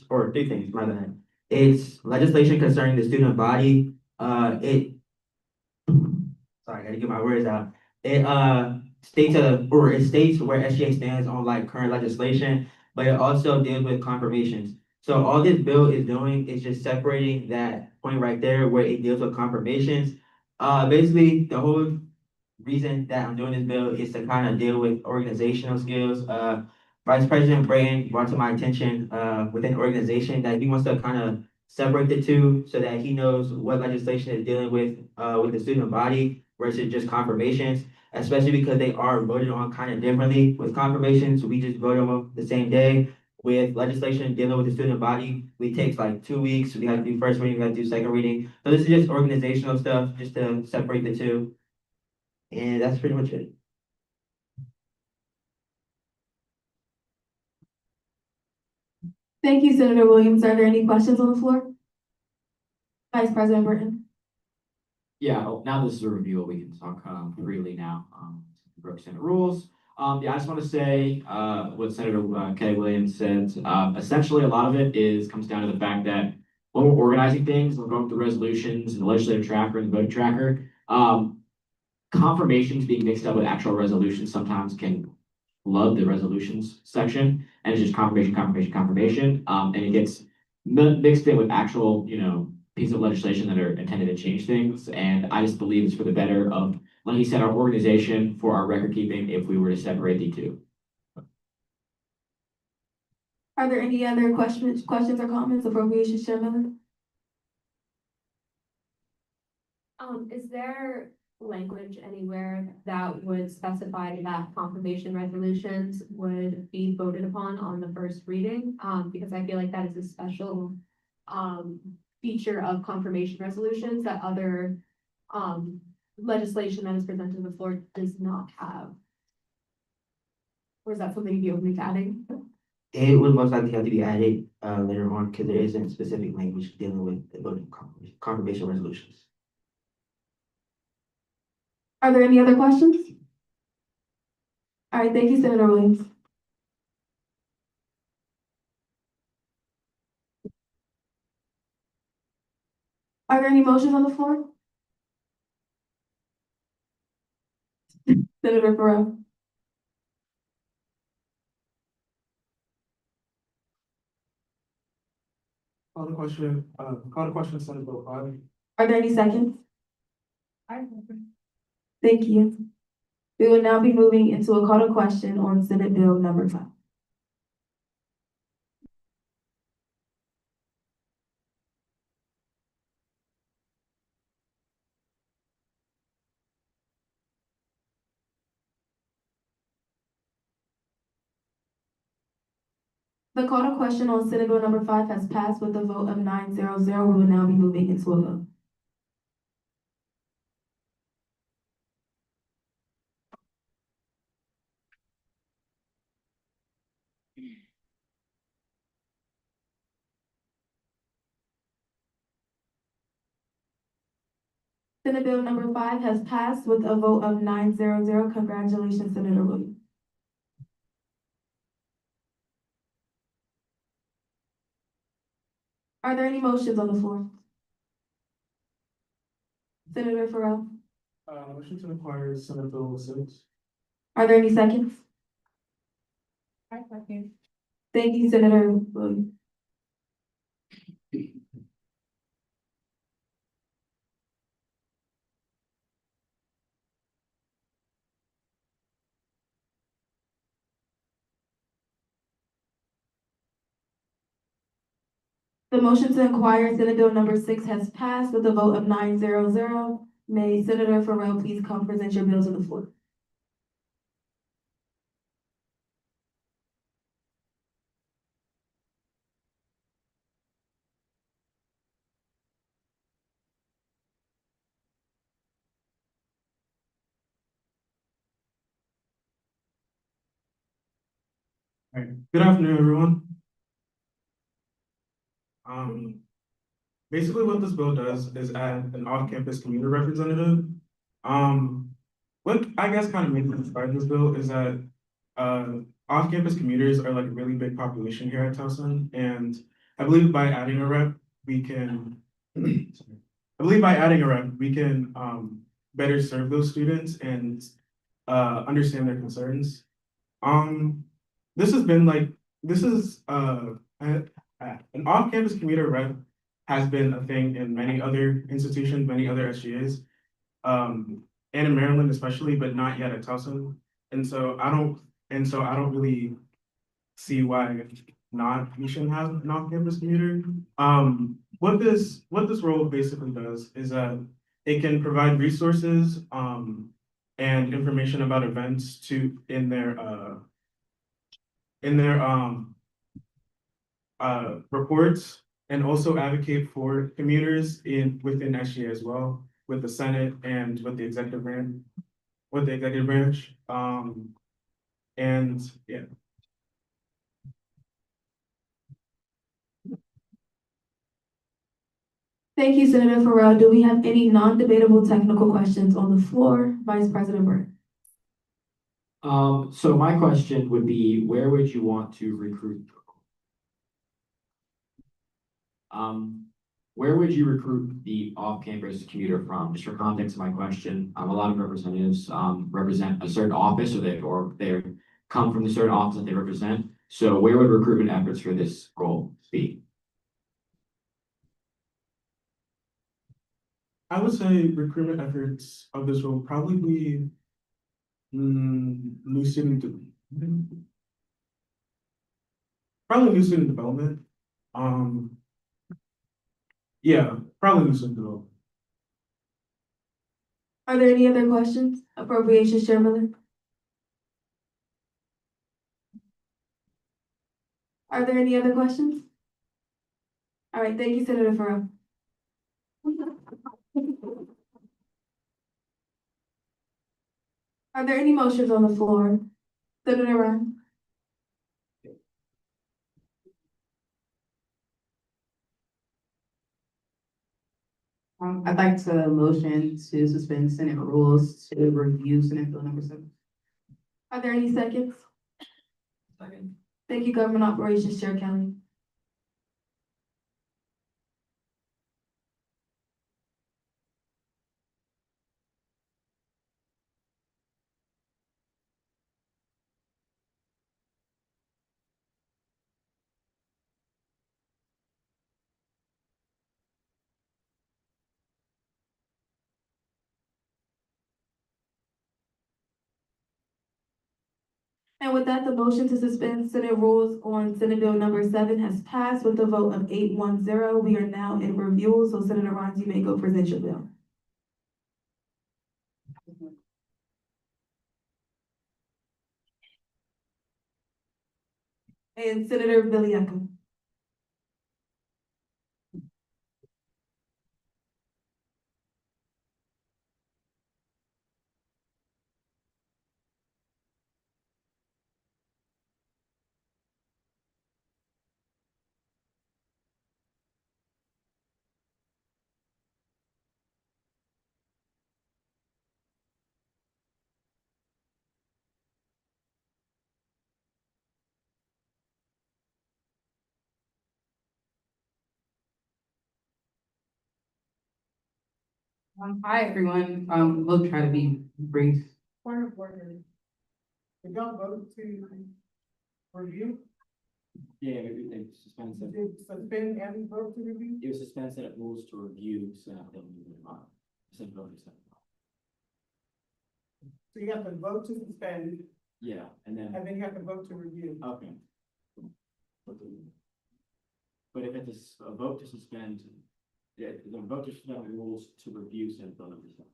Or three things, my bad. It's legislation concerning the student body. Sorry, I gotta get my words out. It it states where SGA stands on like current legislation, but it also deals with confirmations. So all this bill is doing is just separating that point right there where it deals with confirmations. Basically, the whole reason that I'm doing this bill is to kind of deal with organizational skills. Vice President Brayton brought to my attention within organization that he wants to kind of separate the two so that he knows what legislation is dealing with the student body versus just confirmations, especially because they are voted on kind of differently. With confirmations, we just vote on them the same day. With legislation dealing with the student body, we take like 2 weeks. We have to do first reading, we have to do second reading. So this is just organizational stuff, just to separate the two. And that's pretty much it. Thank you, Senator Williams. Are there any questions on the floor? Vice President Burton. Yeah, now this is a review, we can talk freely now, broke Senate rules. Yeah, I just want to say what Senator Kelly Williams said. Essentially, a lot of it comes down to the fact that when we're organizing things, we're going through resolutions and the legislative tracker and the vote tracker. Confirmations being mixed up with actual resolutions sometimes can flood the resolutions section, and it's just confirmation, confirmation, confirmation. And it gets mixed in with actual, pieces of legislation that are intended to change things. And I just believe it's for the better of, like you said, our organization, for our record keeping, if we were to separate the two. Are there any other questions or comments? Appropriations Chair Miller? Is there language anywhere that would specify that confirmation resolutions would be voted upon on the first reading? Because I feel like that is a special feature of confirmation resolutions that other legislation that is presented to the floor does not have. Or is that something you'd be open to adding? It would most likely have to be added later on because there isn't specific language dealing with the voting confirmation resolutions. Are there any other questions? All right, thank you, Senator Williams. Are there any motions on the floor? Senator Farrell. Call the question, Senate Bill 5. Are there any seconds? Thank you. We will now be moving into a call to question on Senate Bill number 5. The call to question on Senate Bill number 5 has passed with a vote of 900. We will now be moving into a vote. Senate Bill number 5 has passed with a vote of 900. Congratulations, Senator Williams. Are there any motions on the floor? Senator Farrell. Motion to acquire Senate Bill 6. Are there any seconds? I second. Thank you, Senator Williams. The motion to inquire Senate Bill number 6 has passed with a vote of 900. May Senator Farrell please come present your bill to the floor. All right. Good afternoon, everyone. Basically what this bill does is add an off-campus commuter representative. What I guess kind of made me inspired this bill is that, off-campus commuters are like a really big population here at Towson, and I believe by adding a rep, we can, better serve those students and, understand their concerns. This has been like, this is, an off-campus commuter rep has been a thing in many other institutions, many other SGAs. And in Maryland especially, but not yet at Towson. And so I don't really see why not, we shouldn't have an off-campus commuter. What this role basically does is that it can provide resources, and information about events in their reports, and also advocate for commuters within SGA as well, with the Senate and with the executive branch. And yeah. Thank you, Senator Farrell. Do we have any non-debatable technical questions on the floor? Vice President Burke. So my question would be, where would you want to recruit? Where would you recruit the off-campus commuter from? Just for context of my question, a lot of representatives represent a certain office, or they come from the certain office that they represent. So where would recruitment efforts for this role be? I would say recruitment efforts of this role probably be new student development. Yeah, probably new student development. Are there any other questions? Appropriations Chair Miller? Are there any other questions? All right, thank you, Senator Farrell. Are there any motions on the floor? Senator Ryan? I'd like to motion to suspend Senate rules to review Senate Bill number 7. Are there any seconds? Second. Thank you, Government Operations Chair Kelly. And with that, the motion to suspend Senate rules on Senate Bill number 7 has passed with a vote of 8-1-0. We are now in review, so Senator Rhines, you may go present your bill. And Senator Villieca. Hi, everyone. We'll try to be brief. Point of order. Did y'all vote to review? Yeah, maybe they suspend Senate. Did suspend and vote to review? It was suspend Senate rules to review Senate Bill number 7. So you have to vote to suspend, Yeah, and then, and then you have to vote to review. okay. But if it's a vote to suspend, yeah, the vote to suspend rules to review Senate Bill number 7.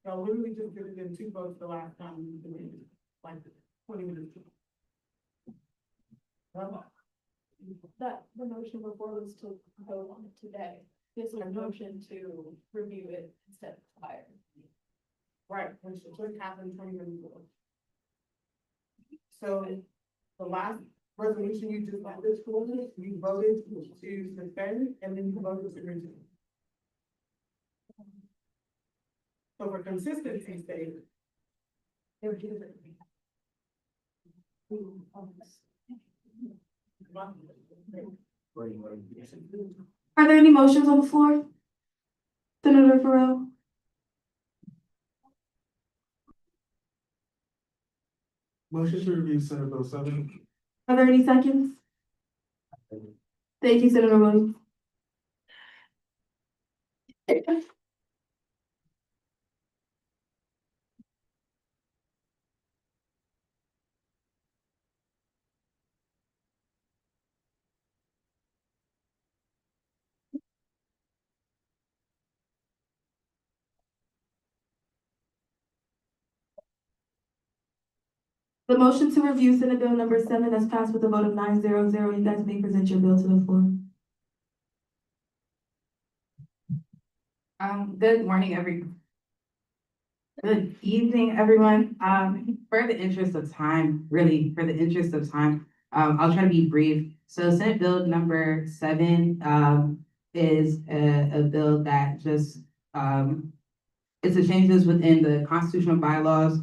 Y'all literally just did it in 2 votes the last time we did it, like 20 minutes ago. That, the motion before was to vote on it today. This is a motion to review it instead of fire. Right, which happened 20 minutes ago. So the resolution you just got this morning, you voted to suspend and then you voted to resume. So for consistency's sake. Are there any motions on the floor? Senator Farrell? Motion to review Senate Bill 7. Are there any seconds? Thank you, Senator Williams. The motion to review Senate Bill number 7 has passed with a vote of 9-0-0. You guys may present your bill to the floor. Good morning, good evening, everyone. For the interest of time, I'll try to be brief. So Senate Bill number 7, is a bill that just, it's a changes within the constitutional bylaws.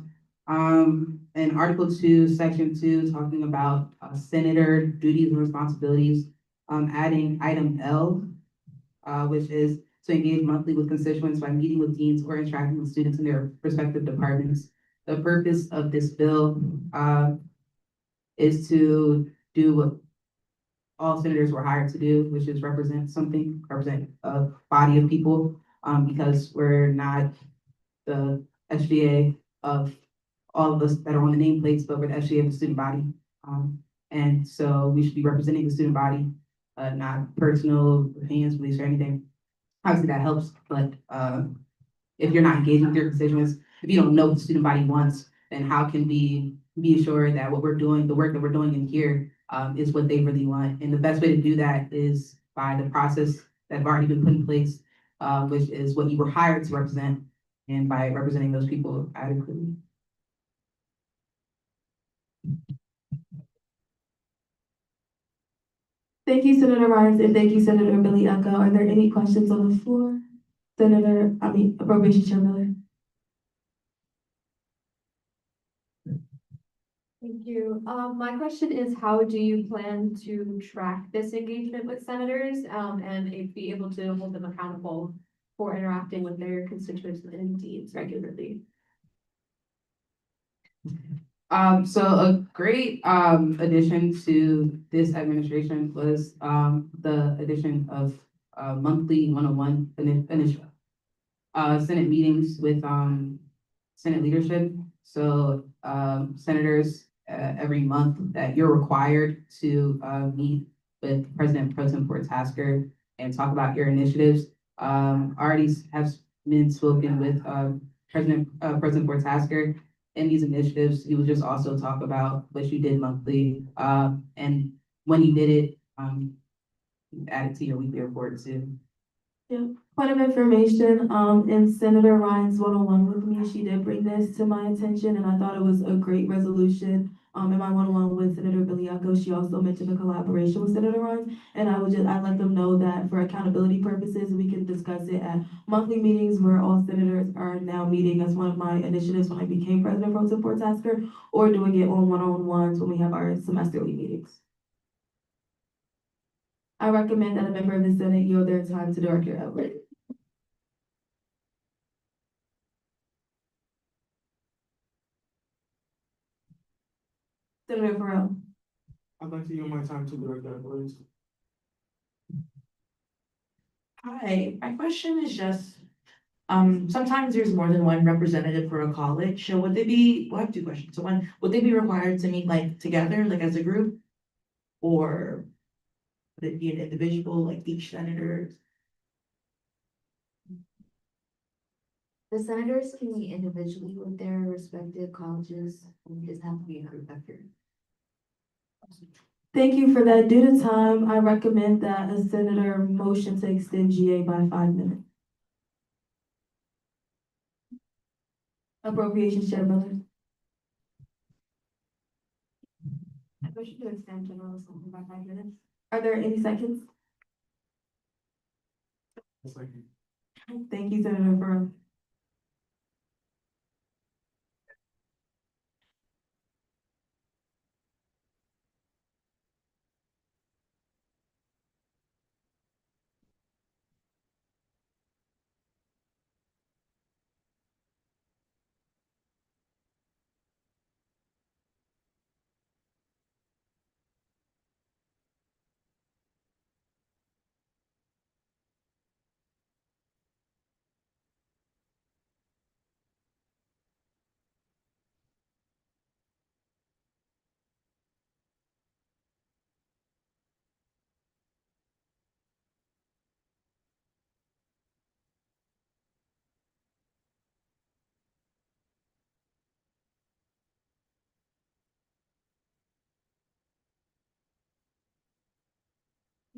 In Article 2, Section 2, talking about senator duties and responsibilities, adding item L, which is to engage monthly with constituents by meeting with deans or interacting with students in their respective departments. The purpose of this bill is to do what all senators were hired to do, which is represent a body of people, because we're not the SGA of all of us that are on the nameplates, but we're the SGA of the student body. And so we should be representing the student body, not personal opinions, beliefs, or anything. Obviously that helps, but if you're not engaging with your constituents, if you don't know what the student body wants, then how can we be assured that what we're doing, the work that we're doing in here, is what they really want? And the best way to do that is by the process that have already been put in place, which is what you were hired to represent, and by representing those people adequately. Thank you, Senator Ryan, and thank you, Senator Billy Echo. Are there any questions on the floor? Appropriation Chair Miller. Thank you. My question is, how do you plan to track this engagement with senators, and be able to hold them accountable for interacting with their constituents and deans regularly? So a great addition to this administration was the addition of monthly one-on-one Senate meetings with Senate leadership. So senators every month that you're required to meet with President Pro Tempore Tasker and talk about your initiatives. Already has been spoken with President Pro Tempore Tasker. In these initiatives, you will just also talk about what you did monthly, and when you did it, add it to your weekly report too. Yeah, point of information, in Senator Ryan's one-on-one with me, she did bring this to my attention, and I thought it was a great resolution. In my one-on-one with Senator Billy Echo, she also mentioned a collaboration with Senator Ryan, and I'd let them know that for accountability purposes, we can discuss it at monthly meetings where all senators are now meeting as one of my initiatives when I became President Pro Tempore Tasker, or doing it on one-on-ones when we have our semesterly meetings. I recommend that a member of the Senate yield their time to Director Everett. Senator Farrell. I'd like to yield my time to Director Everett. Hi, my question is just, sometimes there's more than one representative for a college, so would they be, well, I have two questions. So one, would they be required to meet like together, like as a group? Or would it be an individual, like each senator? The senators can meet individually with their respective colleges, and it doesn't have to be a group effort. Thank you for that. Due to time, I recommend that a senator motion to extend GA by 5 minutes. Appropriations Chair Miller. Motion to extend general assembly by 5 minutes. Are there any seconds? Thank you, Senator Farrell.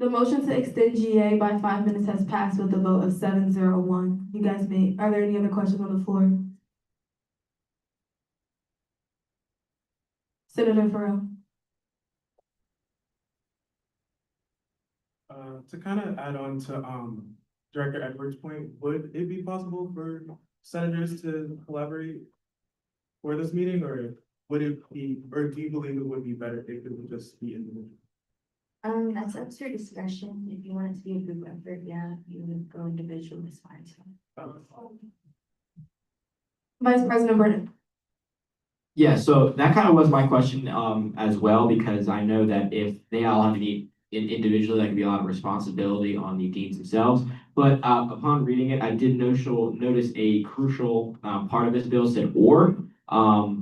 The motion to extend GA by 5 minutes has passed with a vote of 701. You guys may, are there any other questions on the floor? Senator Farrell. To kind of add on to, Director Edwards' point, would it be possible for senators to collaborate for this meeting, or would it be, or do you believe it would be better if it would just be individual? That's up to your discretion. If you want it to be a group effort, yeah, you would go individual, it's fine too. Vice President Brennan. Yeah, so that kind of was my question, as well, because I know that if they all have to meet individually, that could be a lot of responsibility on the deans themselves. But, upon reading it, I did notice a crucial, part of this bill said or.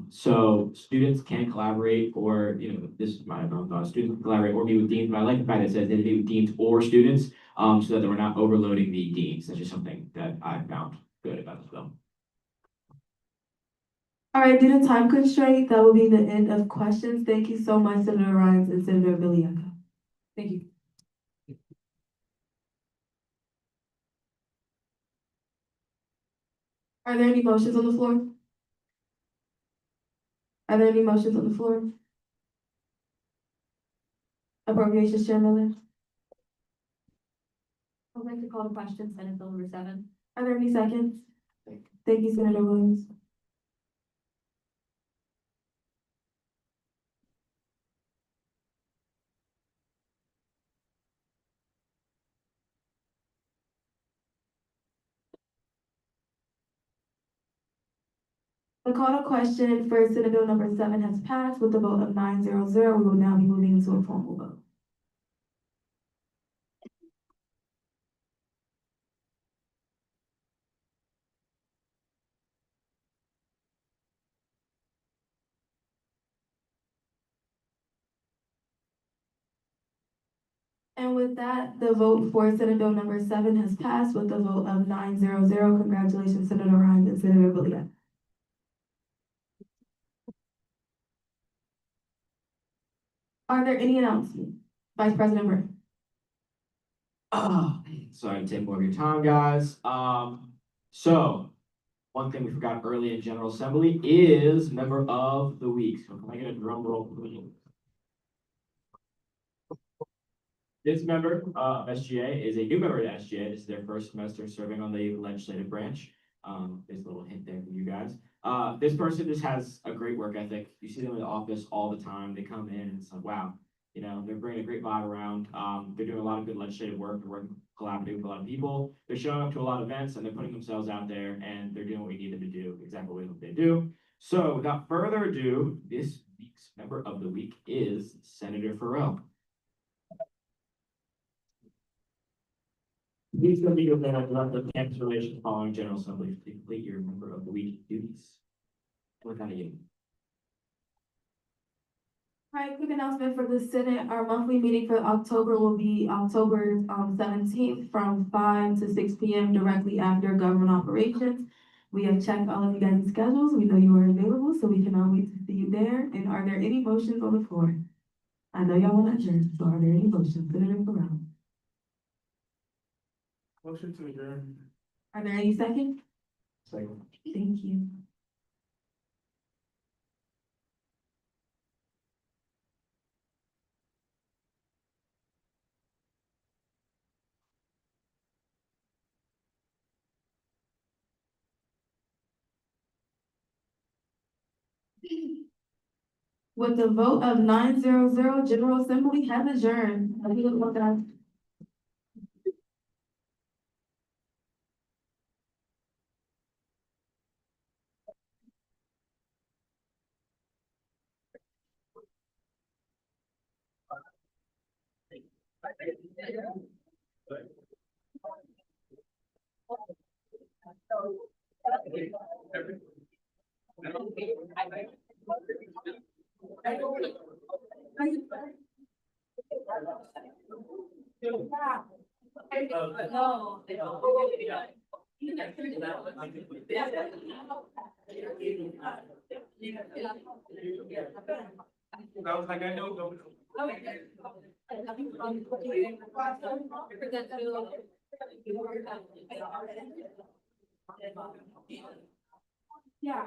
So students can collaborate or, this might have been thought, students can collaborate or meet with deans, but I like the fact that it says they meet with deans or students, so that we're not overloading the deans. That's just something that I found good about this bill. All right, due to time constraint, that will be the end of questions. Thank you so much, Senator Rhines and Senator Villaiaco. Thank you. Are there any motions on the floor? Are there any motions on the floor? Appropriations Chair Miller. I'd like to call the question, Senate Bill number 7. Are there any seconds? Thank you, Senator Williams. The call to question for Senate Bill number 7 has passed with a vote of 900. We will now be moving into a formal vote. And with that, the vote for Senate Bill number 7 has passed with a vote of 900. Congratulations, Senator Rhines and Senator Villaiaco. Are there any announcements? Vice President Brennan. Oh, sorry to take more of your time, guys. So one thing we forgot early in General Assembly is Member of the Week. So can I get a drum roll, please? This member of SGA is a new member of SGA. This is their first semester serving on the legislative branch. There's a little hint there for you guys. This person just has a great work ethic. You see them in the office all the time. They come in and it's like, wow, they're bringing a great vibe around. They're doing a lot of good legislative work. They're working collaboratively with a lot of people. They're showing up to a lot of events and they're putting themselves out there and they're doing what we need them to do, exactly what they do. So without further ado, this week's member of the week is Senator Farrell. Please go meet with the Director of Campus Relations following General Assembly to complete your member of the week duties. With that, you. All right, quick announcement for the Senate. Our monthly meeting for October will be October 17th from 5 to 6 p.m. directly after government operations. We have checked all of you guys' schedules. We know you are available, so we cannot wait to see you there. And are there any motions on the floor? I know y'all want to adjourn, so are there any motions? Senator Farrell. Motion to adjourn. Are there any seconds? Second. Thank you. With the vote of 900, General Assembly has adjourned. Have a good one, guys. I was like, I know, go. Yeah.